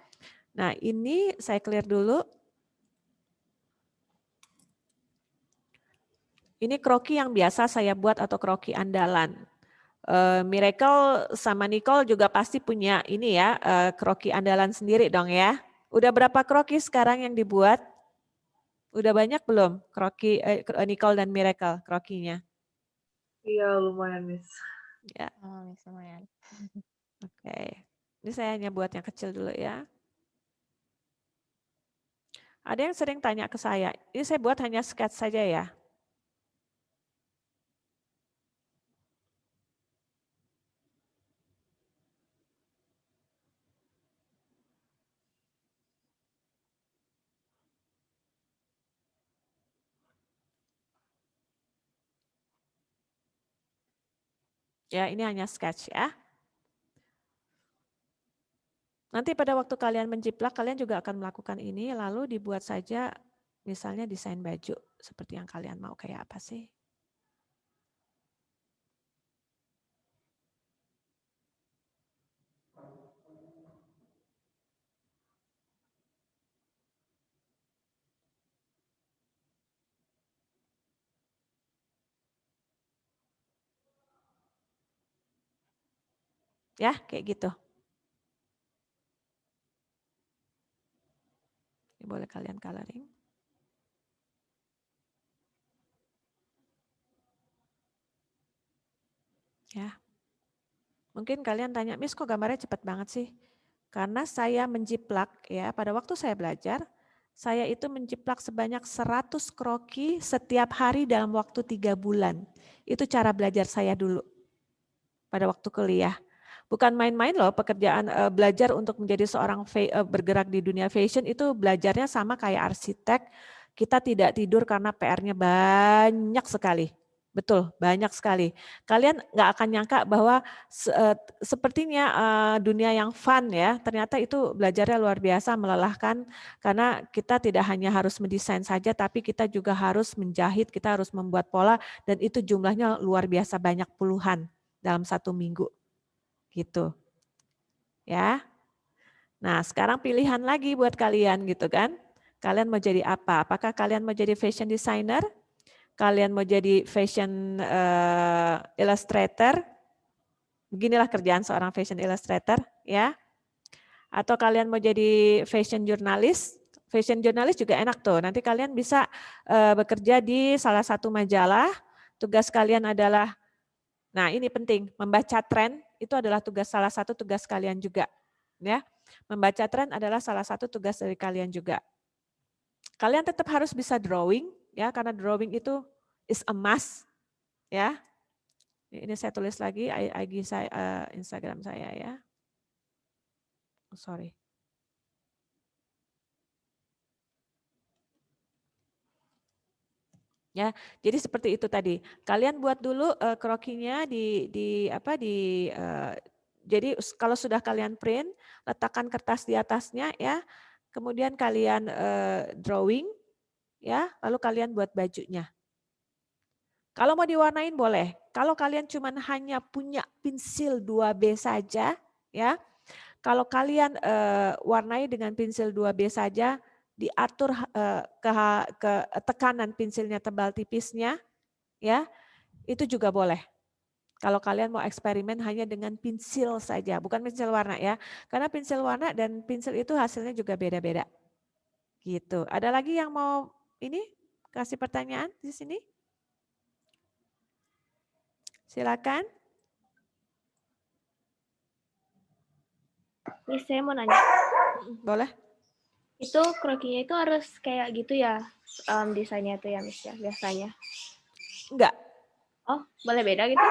Nah, ini saya clear dulu. Ini kroki yang biasa saya buat atau kroki andalan. Miracle sama Nicole juga pasti punya ini ya, kroki andalan sendiri dong ya. Udah berapa kroki sekarang yang dibuat? Udah banyak belum kroki Nicole dan Miracle krokinya? Iya, lumayan, Miss. Ya. Oh, Miss, lumayan. Oke. Ini saya hanya buat yang kecil dulu ya. Ada yang sering tanya ke saya, ini saya buat hanya sketch saja ya. Ya, ini hanya sketch ya. Nanti pada waktu kalian menjiplak, kalian juga akan melakukan ini, lalu dibuat saja misalnya desain baju, seperti yang kalian mau kayak apa sih. Ya, kayak gitu. Ini boleh kalian coloring. Ya. Mungkin kalian tanya, Miss kok gambarnya cepat banget sih? Karena saya menjiplak ya, pada waktu saya belajar, saya itu menjiplak sebanyak 100 kroki setiap hari dalam waktu 3 bulan. Itu cara belajar saya dulu pada waktu kuliah. Bukan main-main loh pekerjaan belajar untuk menjadi seorang bergerak di dunia fashion itu belajarnya sama kayak arsitek. Kita tidak tidur karena PR-nya banyak sekali. Betul, banyak sekali. Kalian nggak akan nyangka bahwa sepertinya dunia yang fun ya, ternyata itu belajarnya luar biasa, melelahkan karena kita tidak hanya harus mendesain saja, tapi kita juga harus menjahit, kita harus membuat pola dan itu jumlahnya luar biasa banyak puluhan dalam 1 minggu. Gitu. Ya. Nah, sekarang pilihan lagi buat kalian gitu kan. Kalian mau jadi apa? Apakah kalian mau jadi fashion designer? Kalian mau jadi fashion illustrator? Beginilah kerjaan seorang fashion illustrator, ya. Atau kalian mau jadi fashion jurnalis? Fashion jurnalis juga enak tuh. Nanti kalian bisa bekerja di salah satu majalah. Tugas kalian adalah, nah ini penting, membaca tren itu adalah salah satu tugas kalian juga, ya. Membaca tren adalah salah satu tugas dari kalian juga. Kalian tetap harus bisa drawing, ya, karena drawing itu is a must, ya. Ini saya tulis lagi IG saya, Instagram saya, ya. Oh, sorry. Ya, jadi seperti itu tadi. Kalian buat dulu krokinya jadi kalau sudah kalian print, letakkan kertas di atasnya, ya. Kemudian kalian drawing, ya, lalu kalian buat bajunya. Kalau mau diwarnain boleh. Kalau kalian cuman hanya punya pensil 2B saja, ya. Kalau kalian warnai dengan pensil 2B saja, diatur ke tekanan pensilnya tebal tipisnya, ya, itu juga boleh. Kalau kalian mau eksperimen hanya dengan pensil saja, bukan pensil warna, ya. Karena pensil warna dan pensil itu hasilnya juga beda-beda. Gitu. Ada lagi yang mau ini kasih pertanyaan di sini? Silakan. Miss, saya mau nanya. Boleh. Itu krokinya itu harus kayak gitu ya desainnya itu ya Miss ya biasanya? Enggak. Oh, boleh beda gitu?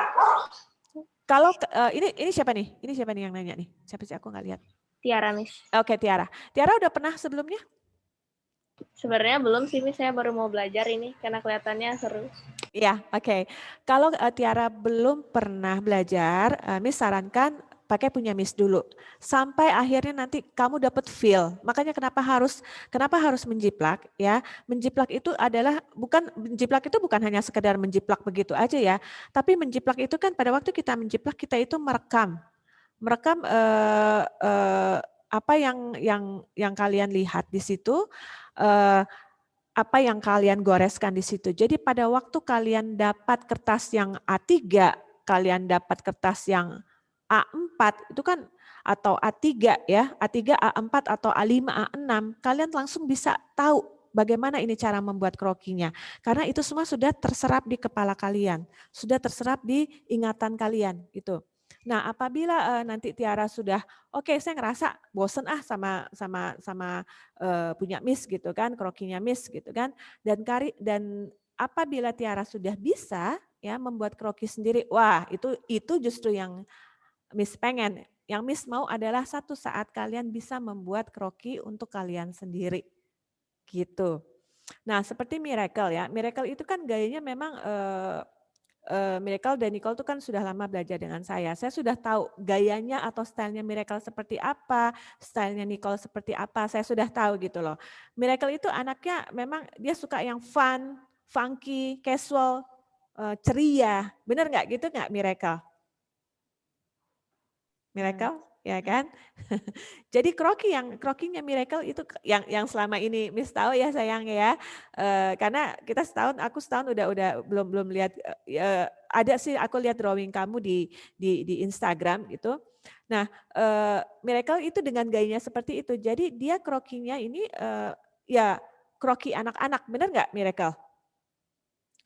Kalau ini siapa nih? Ini siapa nih yang nanya nih? Siapa sih, aku nggak lihat. Tiara Miss. Oke, Tiara. Tiara udah pernah sebelumnya? Sebenarnya belum sih Miss, saya baru mau belajar ini karena kelihatannya seru. Iya, oke. Kalau Tiara belum pernah belajar, Miss sarankan pakai punya Miss dulu. Sampai akhirnya nanti kamu dapat feel. Makanya kenapa harus menjiplak, ya. Menjiplak itu bukan hanya sekedar menjiplak begitu aja, ya. Tapi menjiplak itu kan pada waktu kita menjiplak, kita itu merekam apa yang kalian lihat di situ, apa yang kalian goreskan di situ. Jadi pada waktu kalian dapat kertas yang A3, kalian dapat kertas yang A4, itu kan, atau A3 ya, A3, A4 atau A5, A6, kalian langsung bisa tahu bagaimana ini cara membuat krokinya. Karena itu semua sudah terserap di kepala kalian, sudah terserap di ingatan kalian gitu. Nah, apabila nanti Tiara sudah oke, saya ngerasa bosen sama punya Miss gitu kan, krokinya Miss gitu kan. Dan apabila Tiara sudah bisa ya membuat kroki sendiri, wah itu justru yang Miss pengen. Yang Miss mau adalah satu saat kalian bisa membuat kroki untuk kalian sendiri. Gitu. Nah, seperti Miracle ya. Miracle itu kan gayanya memang Miracle dan Nicole itu kan sudah lama belajar dengan saya. Saya sudah tahu gayanya atau stylenya Miracle seperti apa, stylenya Nicole seperti apa, saya sudah tahu gitu loh. Miracle itu anaknya memang dia suka yang fun, funky, casual, ceria. Benar nggak gitu nggak Miracle? Miracle, ya kan? Jadi krokinya Miracle itu yang selama ini Miss tahu ya sayang ya. Karena aku setahun udah belum lihat ada sih aku lihat drawing kamu di Instagram gitu. Nah, Miracle itu dengan gayanya seperti itu. Jadi dia krokinya ini ya kroki anak-anak, benar nggak Miracle?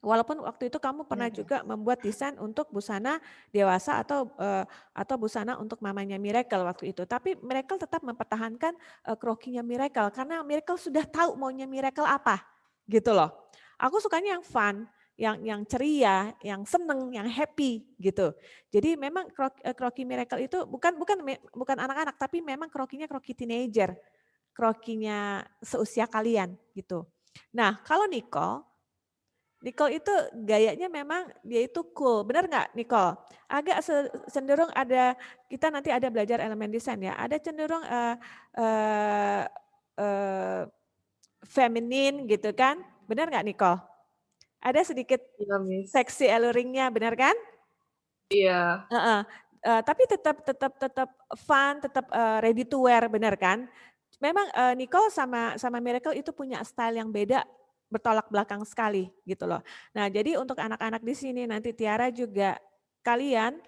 Walaupun waktu itu kamu pernah juga membuat desain untuk busana dewasa atau busana untuk mamanya Miracle waktu itu. Tapi Miracle tetap mempertahankan krokinya Miracle karena Miracle sudah tahu maunya Miracle apa, gitu loh. Aku sukanya yang fun, yang ceria, yang seneng, yang happy gitu. Jadi memang kroki Miracle itu bukan anak-anak, tapi memang krokinya kroki teenager, krokinya seusia kalian gitu. Nah, kalau Nicole itu gayanya memang dia itu cool, benar nggak Nicole? Agak cenderung kita nanti ada belajar elemen desain ya, ada cenderung feminin gitu kan, benar nggak Nicole? Ada sedikit Iya, Miss. seksi alluringnya, benar kan? Iya. Tapi tetap fun, tetap ready to wear, benar kan? memang Nicole sama Miracle itu punya style yang beda, bertolak belakang sekali gitu loh. Nah, jadi untuk anak-anak di sini nanti Tiara juga kalian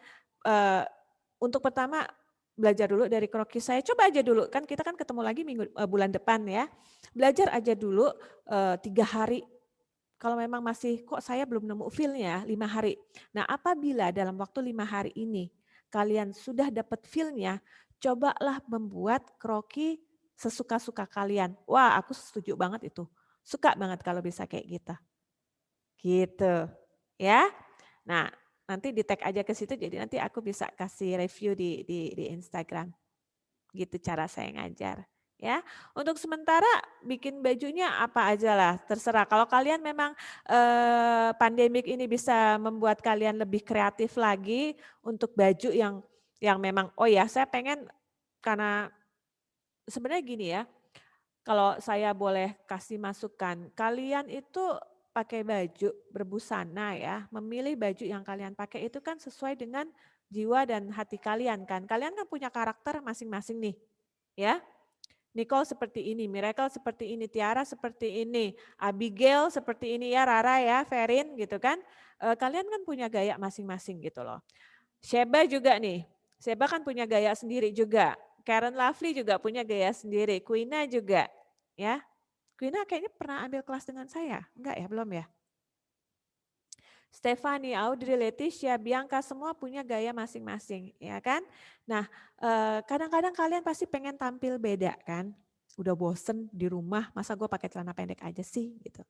untuk pertama belajar dulu dari kroki saya. Coba aja dulu, kan kita kan ketemu lagi bulan depan ya. Belajar aja dulu 3 hari. Kalau memang masih kok saya belum nemu feel-nya 5 hari. Nah, apabila dalam waktu 5 hari ini kalian sudah dapat feel-nya, cobalah membuat kroki sesuka-suka kalian. Wah, aku setuju banget itu. Suka banget kalau bisa kayak gitu. Gitu. Ya. Nah, nanti di tag aja ke situ jadi nanti aku bisa kasih review di Instagram. Gitu cara saya ngajar. Ya, untuk sementara bikin bajunya apa aja lah, terserah. Kalau kalian memang pandemik ini bisa membuat kalian lebih kreatif lagi untuk baju yang memang, oh ya saya pengen, karena sebenarnya gini ya, kalau saya boleh kasih masukan, kalian itu pakai baju berbusana ya, memilih baju yang kalian pakai itu kan sesuai dengan jiwa dan hati kalian kan. Kalian kan punya karakter masing-masing nih, ya. Nicole seperti ini, Miracle seperti ini, Tiara seperti ini, Abigail seperti ini ya, Rara ya, Ferin gitu kan. Kalian kan punya gaya masing-masing gitu loh. Sheba juga nih, Sheba kan punya gaya sendiri juga. Karen Lovely juga punya gaya sendiri, Quina juga ya. Quina kayaknya pernah ambil kelas dengan saya, enggak ya, belum ya? Stefani, Audrey, Leticia, Bianca semua punya gaya masing-masing, ya kan? Nah, kadang-kadang kalian pasti pengen tampil beda kan? Udah bosen di rumah, masa gue pakai celana pendek aja sih gitu.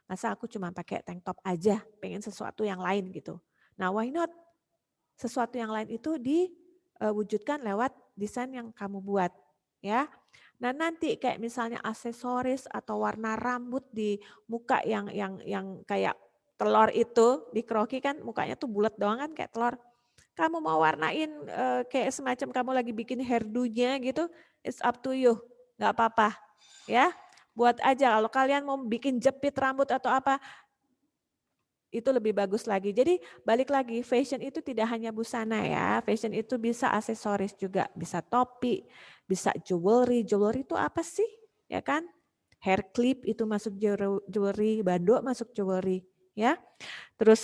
Masa aku cuma pakai tank top aja, pengen sesuatu yang lain gitu. Nah, why not? Sesuatu yang lain itu diwujudkan lewat desain yang kamu buat, ya. Nah, nanti kayak misalnya aksesoris atau warna rambut di muka yang kayak telur itu di kroki kan mukanya tuh bulat doang kan kayak telur. Kamu mau warnain kayak semacam kamu lagi bikin hairdo-nya gitu, it's up to you, nggak apa-apa ya. Buat aja kalau kalian mau bikin jepit rambut atau apa, itu lebih bagus lagi. Jadi balik lagi, fashion itu tidak hanya busana ya, fashion itu bisa aksesoris juga, bisa topi, bisa jewelry. Jewelry itu apa sih? Ya kan? Hair clip itu masuk jewelry, bando masuk jewelry ya. Terus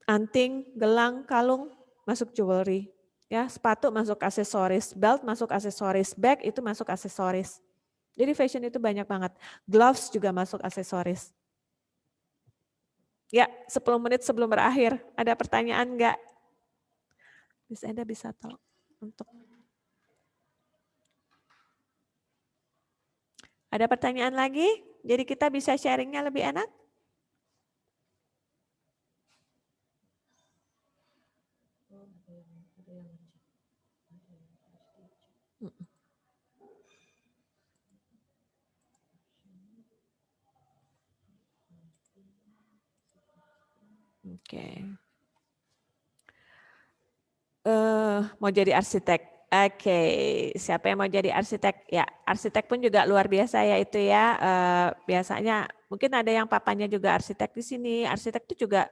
anting, gelang, kalung masuk jewelry. Ya, sepatu masuk aksesoris, belt masuk aksesoris, bag itu masuk aksesoris. Jadi fashion itu banyak banget. Gloves juga masuk aksesoris. Ya, 10 menit sebelum berakhir. Ada pertanyaan enggak? Anda bisa tahu untuk. Ada pertanyaan lagi? Jadi kita bisa sharingnya lebih enak? Oke. Mau jadi arsitek. Oke, siapa yang mau jadi arsitek? Ya, arsitek pun juga luar biasa ya itu ya. Biasanya mungkin ada yang papanya juga arsitek di sini. Arsitek itu juga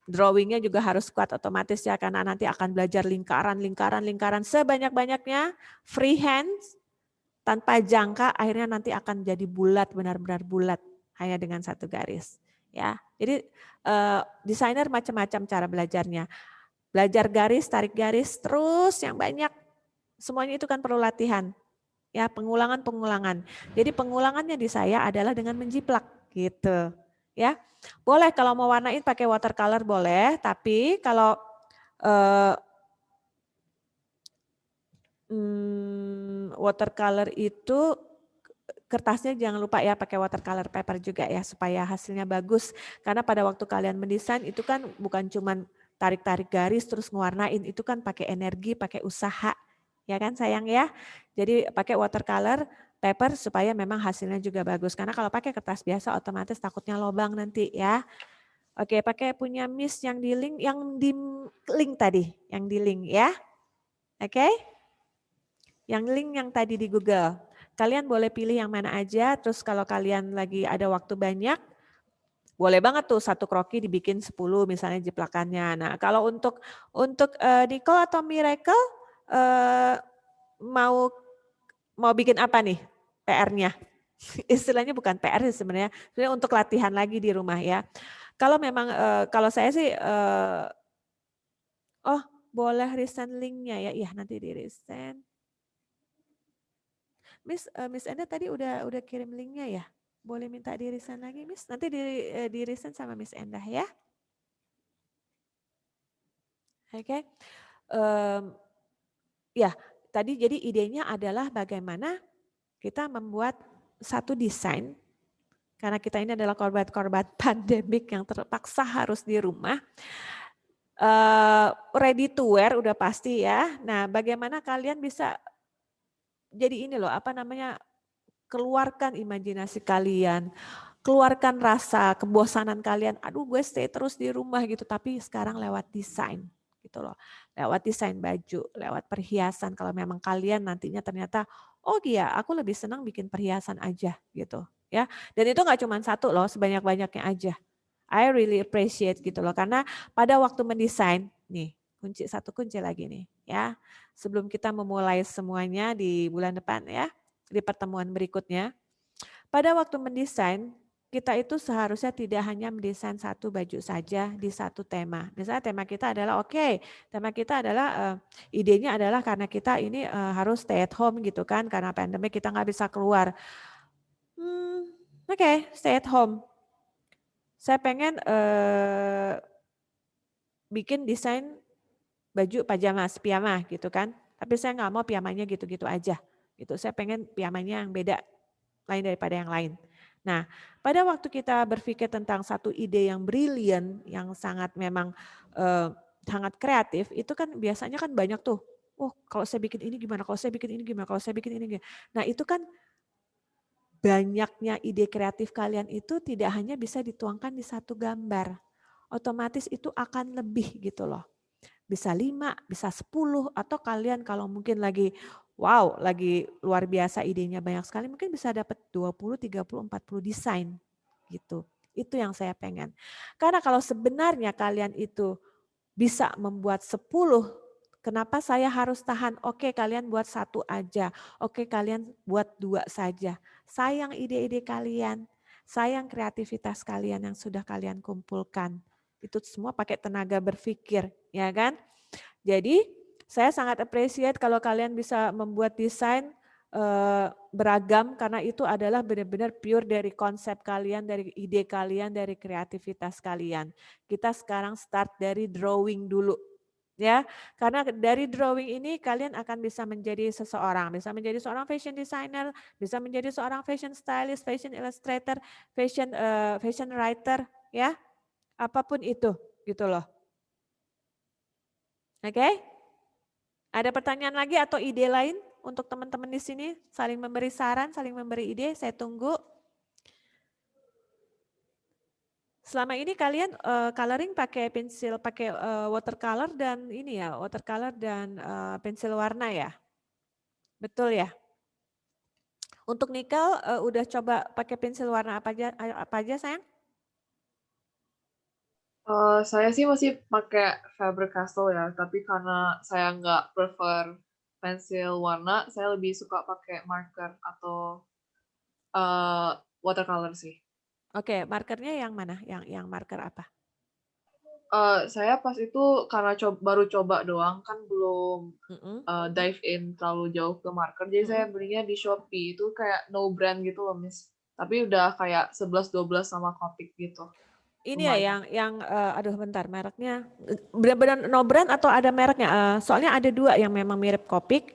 drawingnya juga harus kuat otomatis ya, karena nanti akan belajar lingkaran sebanyak-banyaknya, freehand, tanpa jangka, akhirnya nanti akan jadi bulat, benar-benar bulat hanya dengan satu garis. Ya, jadi desainer macam-macam cara belajarnya. Belajar garis, tarik garis, terus yang banyak. Semuanya itu kan perlu latihan. Ya, pengulangan. Jadi pengulangannya di saya adalah dengan menjiplak gitu. Ya. Boleh kalau mau warnain pakai watercolor boleh, tapi kalau watercolor itu kertasnya jangan lupa ya pakai watercolor paper juga ya supaya hasilnya bagus. Karena pada waktu kalian mendesain itu kan bukan cuman tarik-tarik garis terus ngewarnain, itu kan pakai energi, pakai usaha, ya kan sayang ya. Jadi pakai watercolor paper supaya memang hasilnya juga bagus. Karena kalau pakai kertas biasa otomatis takutnya lobang nanti ya. Oke, pakai punya Miss yang di link tadi, yang di link ya. Oke. Yang link yang tadi di Google. Kalian boleh pilih yang mana aja, terus kalau kalian lagi ada waktu banyak, boleh banget tuh satu kroki dibikin 10 misalnya jiplakannya. Nah kalau untuk Nicole atau Miracle, mau bikin apa nih PR-nya? Istilahnya bukan PR sih sebenarnya untuk latihan lagi di rumah ya. Kalau memang kalau saya sih oh boleh resend linknya ya, iya nanti di resend. Miss Enda tadi udah kirim linknya ya, boleh minta di resend lagi Miss, nanti di resend sama Miss Enda ya. Oke, ya tadi jadi idenya adalah bagaimana kita membuat satu desain, karena kita ini adalah korban-korban pandemik yang terpaksa harus di rumah. Ready to wear udah pasti ya. Nah, bagaimana kalian bisa jadi ini loh, apa namanya, keluarkan imajinasi kalian, keluarkan rasa kebosanan kalian. Aduh, gue stay terus di rumah gitu, tapi sekarang lewat desain gitu loh. Lewat desain baju, lewat perhiasan kalau memang kalian nantinya ternyata oh iya, aku lebih senang bikin perhiasan aja gitu ya. Dan itu nggak cuma satu loh, sebanyak-banyaknya aja. I really appreciate gitu loh, karena pada waktu mendesain, nih satu kunci lagi nih ya, sebelum kita memulai semuanya di bulan depan ya, di pertemuan berikutnya, pada waktu mendesain kita itu seharusnya tidak hanya mendesain satu baju saja di satu tema. Misalnya tema kita adalah tema kita adalah idenya adalah karena kita ini harus stay at home gitu kan, karena pandemi kita nggak bisa keluar. Oke, stay at home. Saya pengen bikin desain baju piyama gitu kan. Tapi saya nggak mau piyamanya gitu-gitu aja. Gitu. Saya pengen piyamanya yang beda, lain daripada yang lain. Nah, pada waktu kita berpikir tentang satu ide yang brilian, yang sangat memang sangat kreatif, itu kan biasanya kan banyak tuh. Oh, kalau saya bikin ini gimana? Kalau saya bikin ini gimana? Kalau saya bikin ini gimana? Nah, itu kan banyaknya ide kreatif kalian itu tidak hanya bisa dituangkan di satu gambar. Otomatis itu akan lebih gitu loh. Bisa 5, bisa 10, atau kalian kalau mungkin lagi wow, lagi luar biasa idenya banyak sekali, mungkin bisa dapat 20, 30, 40 desain gitu. Itu yang saya pengen. Karena kalau sebenarnya kalian itu bisa membuat 10, kenapa saya harus tahan? Oke, kalian buat 1 aja. Oke, kalian buat 2 saja. Sayang ide-ide kalian, sayang kreativitas kalian yang sudah kalian kumpulkan. Itu semua pakai tenaga berpikir, ya kan? Jadi saya sangat appreciate kalau kalian bisa membuat desain beragam, karena itu adalah benar-benar pure dari konsep kalian, dari ide kalian, dari kreativitas kalian. Kita sekarang start dari drawing dulu. Ya, karena dari drawing ini kalian akan bisa menjadi seseorang, bisa menjadi seorang fashion designer, bisa menjadi seorang fashion stylist, fashion illustrator, fashion writer, ya, apapun itu, gitu loh. Oke? Ada pertanyaan lagi atau ide lain untuk teman-teman di sini? Saling memberi saran, saling memberi ide, saya tunggu. Selama ini kalian coloring pakai pensil, pakai watercolor dan ini ya, watercolor dan pensil warna ya? Betul ya? Untuk nikel udah coba pakai pensil warna apa aja sayang? Saya sih masih pakai Faber-Castell ya, tapi karena saya nggak prefer pensil warna, saya lebih suka pakai marker atau watercolor sih. Oke, markernya yang mana? Yang marker apa? Saya pas itu karena baru coba doang, kan belum dive in terlalu jauh ke marker, jadi saya belinya di Shopee, itu kayak no brand gitu loh Miss. Tapi udah kayak 11-12 sama Copic gitu. Ini ya yang aduh bentar, mereknya benar-benar no brand atau ada mereknya? Soalnya ada 2 yang memang mirip Copic.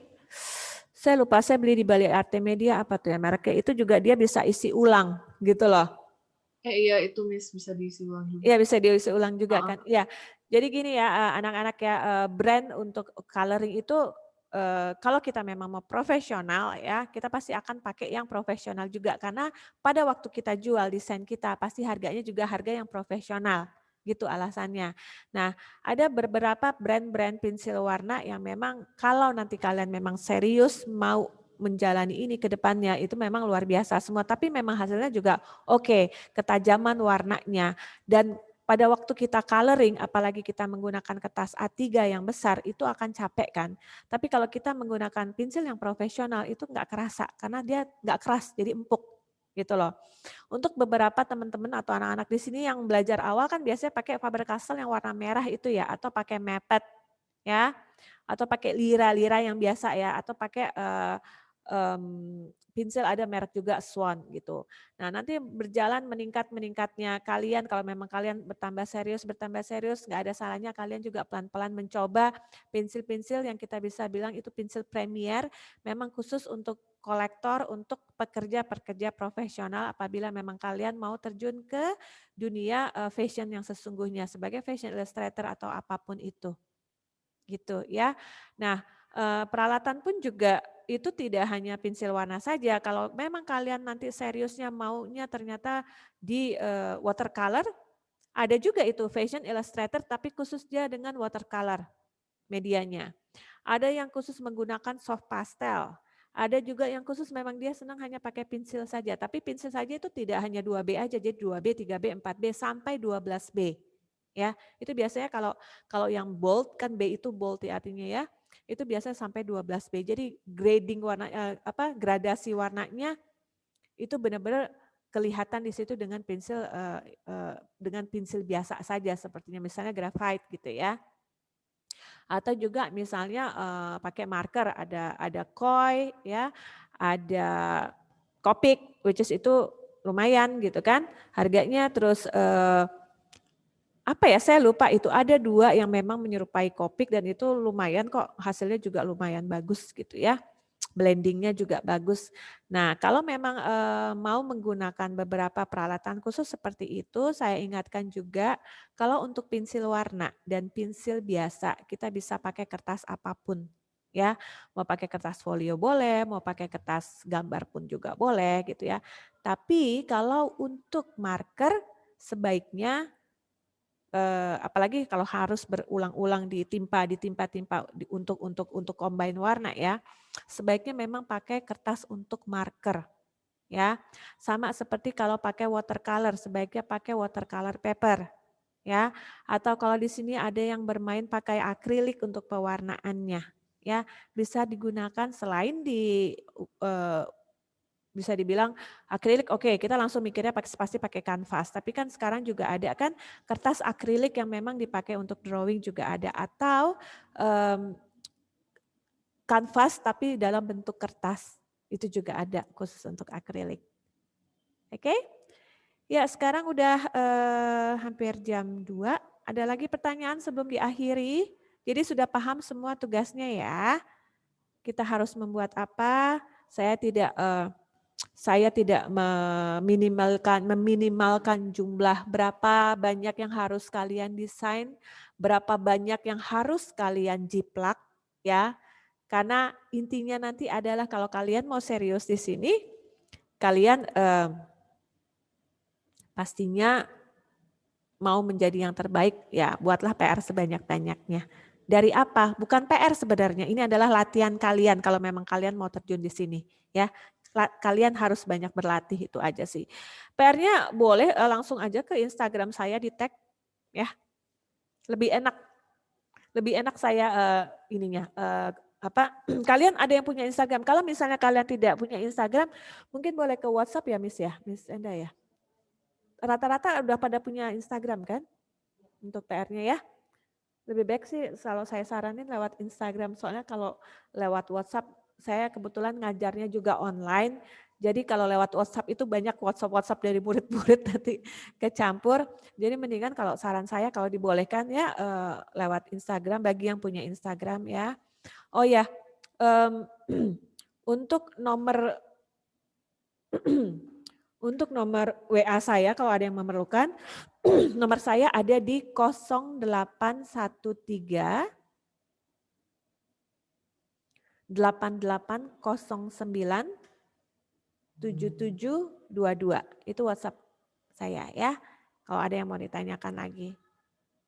Saya lupa, saya beli di Bali Arte Media apa tuh ya mereknya, itu juga dia bisa isi ulang gitu loh. Iya itu Miss, bisa diisi ulang juga. Iya bisa diisi ulang juga kan. Iya. Jadi gini ya anak-anak ya, brand untuk coloring itu kalau kita memang mau profesional ya, kita pasti akan pakai yang profesional juga, karena pada waktu kita jual desain kita pasti harganya juga harga yang profesional, gitu alasannya. Nah, ada beberapa brand-brand pensil warna yang memang kalau nanti kalian memang serius mau menjalani ini ke depannya itu memang luar biasa semua, tapi memang hasilnya juga oke, ketajaman warnanya, dan pada waktu kita coloring, apalagi kita menggunakan kertas A3 yang besar, itu akan capek kan. Tapi kalau kita menggunakan pensil yang profesional itu nggak kerasa, karena dia nggak keras, jadi empuk gitu loh. Untuk beberapa teman-teman atau anak-anak di sini yang belajar awal kan biasanya pakai Faber-Castell yang warna merah itu ya, atau pakai mepet ya, atau pakai lira-lira yang biasa ya, atau pakai pensil ada merek juga Swan gitu. Nah nanti berjalan meningkatnya kalian, kalau memang kalian bertambah serius, nggak ada salahnya kalian juga pelan-pelan mencoba pensil-pensil yang kita bisa bilang itu pensil premier, memang khusus untuk kolektor, untuk pekerja-pekerja profesional apabila memang kalian mau terjun ke dunia fashion yang sesungguhnya sebagai fashion illustrator atau apapun itu. Gitu ya. Nah, peralatan pun juga itu tidak hanya pensil warna saja. Kalau memang kalian nanti seriusnya maunya ternyata di watercolor, ada juga itu fashion illustrator tapi khusus dia dengan watercolor medianya. Ada yang khusus menggunakan soft pastel. Ada juga yang khusus memang dia senang hanya pakai pensil saja. Tapi pensil saja itu tidak hanya 2B aja, jadi 2B, 3B, 4B sampai 12B. Ya, itu biasanya kalau yang bold kan B itu bold ya artinya ya. Itu biasanya sampai 12B. Jadi grading warna gradasi warnanya itu benar-benar kelihatan di situ dengan pensil biasa saja sepertinya misalnya graphite gitu ya. Atau juga misalnya pakai marker ada koi ya, ada Copic which is itu lumayan gitu kan harganya terus apa ya saya lupa itu ada 2 yang memang menyerupai Copic dan itu lumayan kok hasilnya juga lumayan bagus gitu ya. Blendingnya juga bagus. Nah kalau memang mau menggunakan beberapa peralatan khusus seperti itu saya ingatkan juga kalau untuk pensil warna dan pensil biasa kita bisa pakai kertas apapun ya. Mau pakai kertas folio boleh, mau pakai kertas gambar pun juga boleh gitu ya. Tapi kalau untuk marker sebaiknya apalagi kalau harus berulang-ulang ditimpa untuk combine warna ya, sebaiknya memang pakai kertas untuk marker ya. Sama seperti kalau pakai watercolor, sebaiknya pakai watercolor paper ya. Atau kalau di sini ada yang bermain pakai akrilik untuk pewarnaannya ya, bisa digunakan selain bisa dibilang akrilik oke, kita langsung mikirnya pasti pakai kanvas, tapi kan sekarang juga ada kan kertas akrilik yang memang dipakai untuk drawing juga ada atau kanvas tapi dalam bentuk kertas itu juga ada khusus untuk akrilik. Oke? Ya sekarang udah hampir jam 2, ada lagi pertanyaan sebelum diakhiri? Jadi sudah paham semua tugasnya ya? Kita harus membuat apa? Saya tidak meminimalkan jumlah berapa banyak yang harus kalian desain, berapa banyak yang harus kalian jiplak ya. Karena intinya nanti adalah kalau kalian mau serius di sini, kalian pastinya mau menjadi yang terbaik ya buatlah PR sebanyak-banyaknya. Dari apa? Bukan PR sebenarnya, ini adalah latihan kalian kalau memang kalian mau terjun di sini ya. Kalian harus banyak berlatih itu aja sih. PR-nya boleh langsung aja ke Instagram saya di tag ya. Lebih enak saya kalian ada yang punya Instagram. Kalau misalnya kalian tidak punya Instagram, mungkin boleh ke WhatsApp ya Miss ya, Miss Enda ya. Rata-rata udah pada punya Instagram kan? Untuk PR-nya ya. Lebih baik sih kalau saya saranin lewat Instagram, soalnya kalau lewat WhatsApp, saya kebetulan ngajarnya juga online, jadi kalau lewat WhatsApp itu banyak WhatsApp dari murid-murid nanti kecampur, jadi mendingan kalau saran saya kalau dibolehkan ya lewat Instagram bagi yang punya Instagram ya. Oh ya, untuk nomor untuk nomor WA saya kalau ada yang memerlukan, nomor saya ada di 0813 8809 7722. Itu WhatsApp saya ya. Kalau ada yang mau ditanyakan lagi.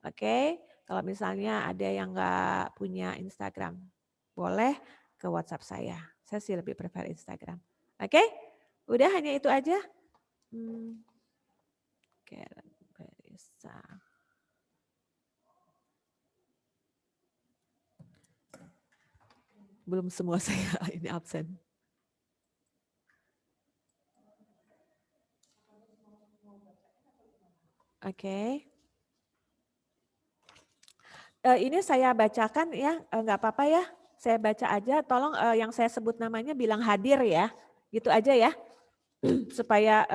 Oke, kalau misalnya ada yang nggak punya Instagram, boleh ke WhatsApp saya. Saya sih lebih prefer Instagram. Oke, udah hanya itu aja. Oke, bisa. Belum semua saya ini absen. Oke. Ini saya bacakan ya, nggak apa-apa ya. Saya baca aja, tolong yang saya sebut namanya bilang hadir ya. Gitu aja ya, supaya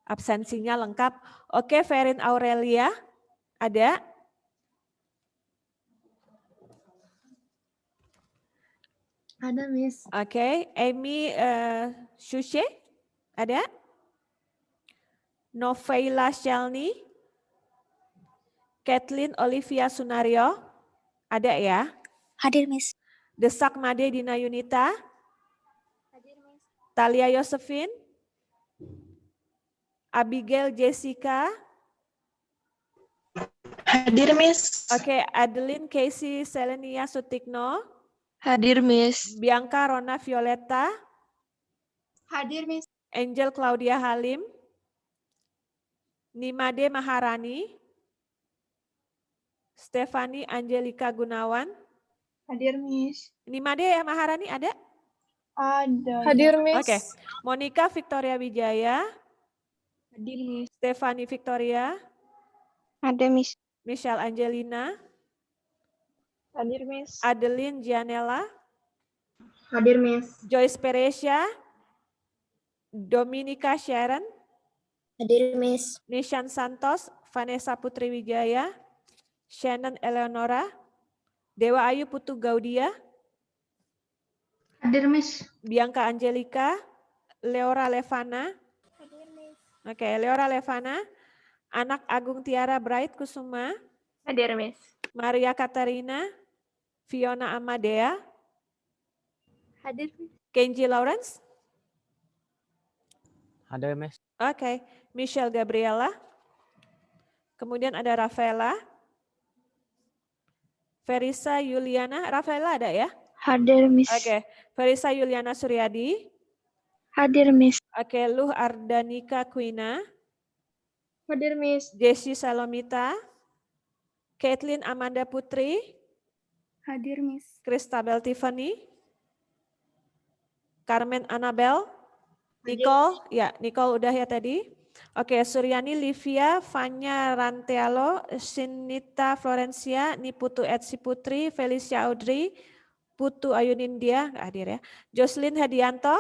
absensinya lengkap. Oke, Ferin Aurelia, ada? Ada, Miss. Oke, Amy Shushe, ada? Noveila Shelny, Kathleen Olivia Sunario, ada ya? Hadir, Miss. Desak Made Dina Yunita, Hadir, Miss. Talia Yosefin, Abigail Jessica, Hadir, Miss. oke, Adeline Casey Selenia Sutikno, Hadir, Miss. Bianca Rona Violeta, Hadir, Miss. Angel Claudia Halim, Nimade Maharani, Stefani Angelika Gunawan. Hadir, Miss. Nimade Maharani ada? Ada. Hadir, Miss. Oke. Monica Victoria Wijaya, Hadir, Miss. Stefani Victoria, Ada, Miss. Michelle Angelina, Hadir, Miss. Adeline Gianella, Hadir, Miss. Joyce Peresia, Dominika Sharon, Hadir, Miss. Nishan Santos, Vanessa Putri Wijaya, Shannon Eleonora, Dewa Ayu Putu Gaudia, Hadir, Miss. Bianca Angelika, Leora Levana, Hadir, Miss. oke, Leora Levana, Anak Agung Tiara Bright Kusuma, Hadir, Miss. Maria Katarina, Fiona Amadea, Hadir, Miss. Kenji Lawrence, Hadir, Miss. oke, Michelle Gabriela, kemudian ada Rafaela, Verisa Yuliana, Rafaela ada ya? Hadir, Miss. Oke, Verisa Yuliana Suryadi, Hadir, Miss. oke, Luh Ardanika Quina, Hadir, Miss. Jessie Salomita, Caitlin Amanda Putri, Hadir, Miss. Christabel Tiffany, Carmen Annabel, Hadir. Nicole, ya Nicole udah ya tadi. Oke, Suryani Livia, Fanya Rantealo, Sinita Florencia, Niputu Etsi Putri, Felicia Audrey, Putu Ayunindia, nggak hadir ya. Jocelyn Hadianto,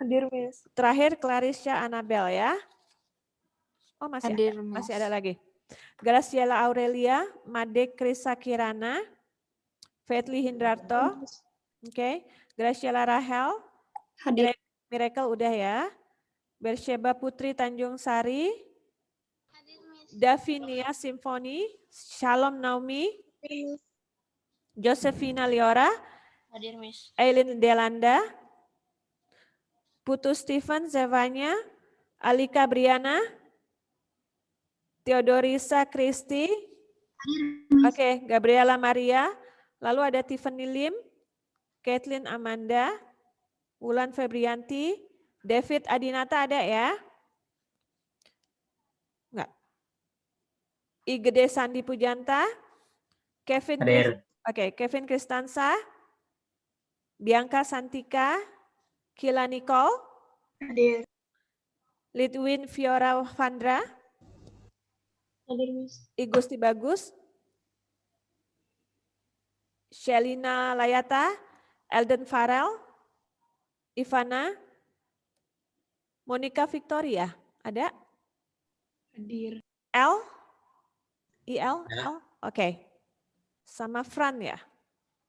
Hadir, Miss. terakhir Clarisha Annabel ya. Oh masih Hadir, ada, Miss. masih ada lagi. Graciela Aurelia, Made Krisa Kirana, Fetli Hindarto, oke, Graciela Rahel, Hadir. Miracle udah ya. Bersheba Putri Tanjung Sari, Davinia Simfoni, Shalom Naomi, Josephina Liora, Hadir, Miss. Eileen Delanda, Putu Stephen Zevanya, Alika Briana, Theodorisa Kristi, oke, Gabriela Maria, lalu ada Tiffany Lim, Caitlin Amanda, Wulan Febrianti, David Adinata ada ya? Enggak. Igede Sandi Pujanta, Kevin Kevin Kristansa, Bianca Santika, Kila Nicole, Hadir. Lidwin Fiora Vandra, Hadir, Miss. Igusti Bagus, Shelina Layata, Elden Farel, Ivana, Monica Victoria, ada? Hadir. L? IL? L? Oke. Sama Fran ya?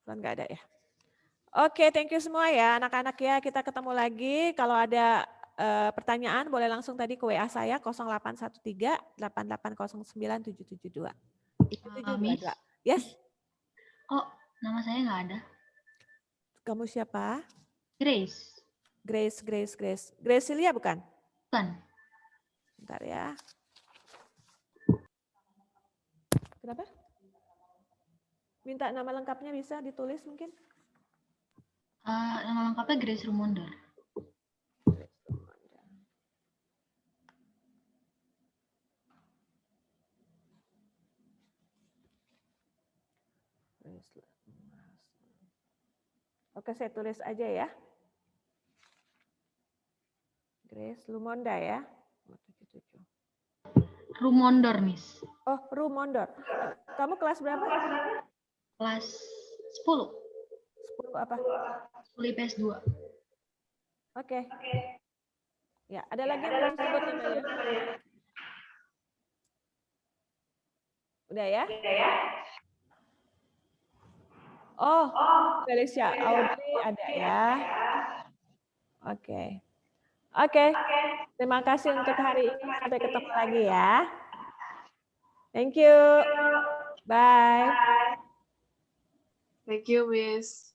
Fran nggak ada ya? Oke, thank you semua ya anak-anak ya. Kita ketemu lagi. Kalau ada pertanyaan boleh langsung tadi ke WA saya 0813 8809 772. Itu Miss. juga. Yes. Kok nama saya nggak ada? Kamu siapa? Grace. Grace Celia bukan? Bukan. Bentar ya. Kenapa? Minta nama lengkapnya bisa ditulis mungkin? Nama lengkapnya Grace Rumonda. Oke, saya tulis aja ya. Grace Lumonda ya. Oh, 77. Rumondor, Miss. Oh, Rumondor. Kamu kelas berapa? Kelas 10. 10 apa? 10 IPS 2. Oke. Ya, ada lagi yang belum sebut namanya? Udah ya? Oh, Felicia Audrey ada ya. Oke. Oke. Terima kasih untuk hari ini. Sampai ketemu lagi ya. Thank you. Bye. Thank you, Miss.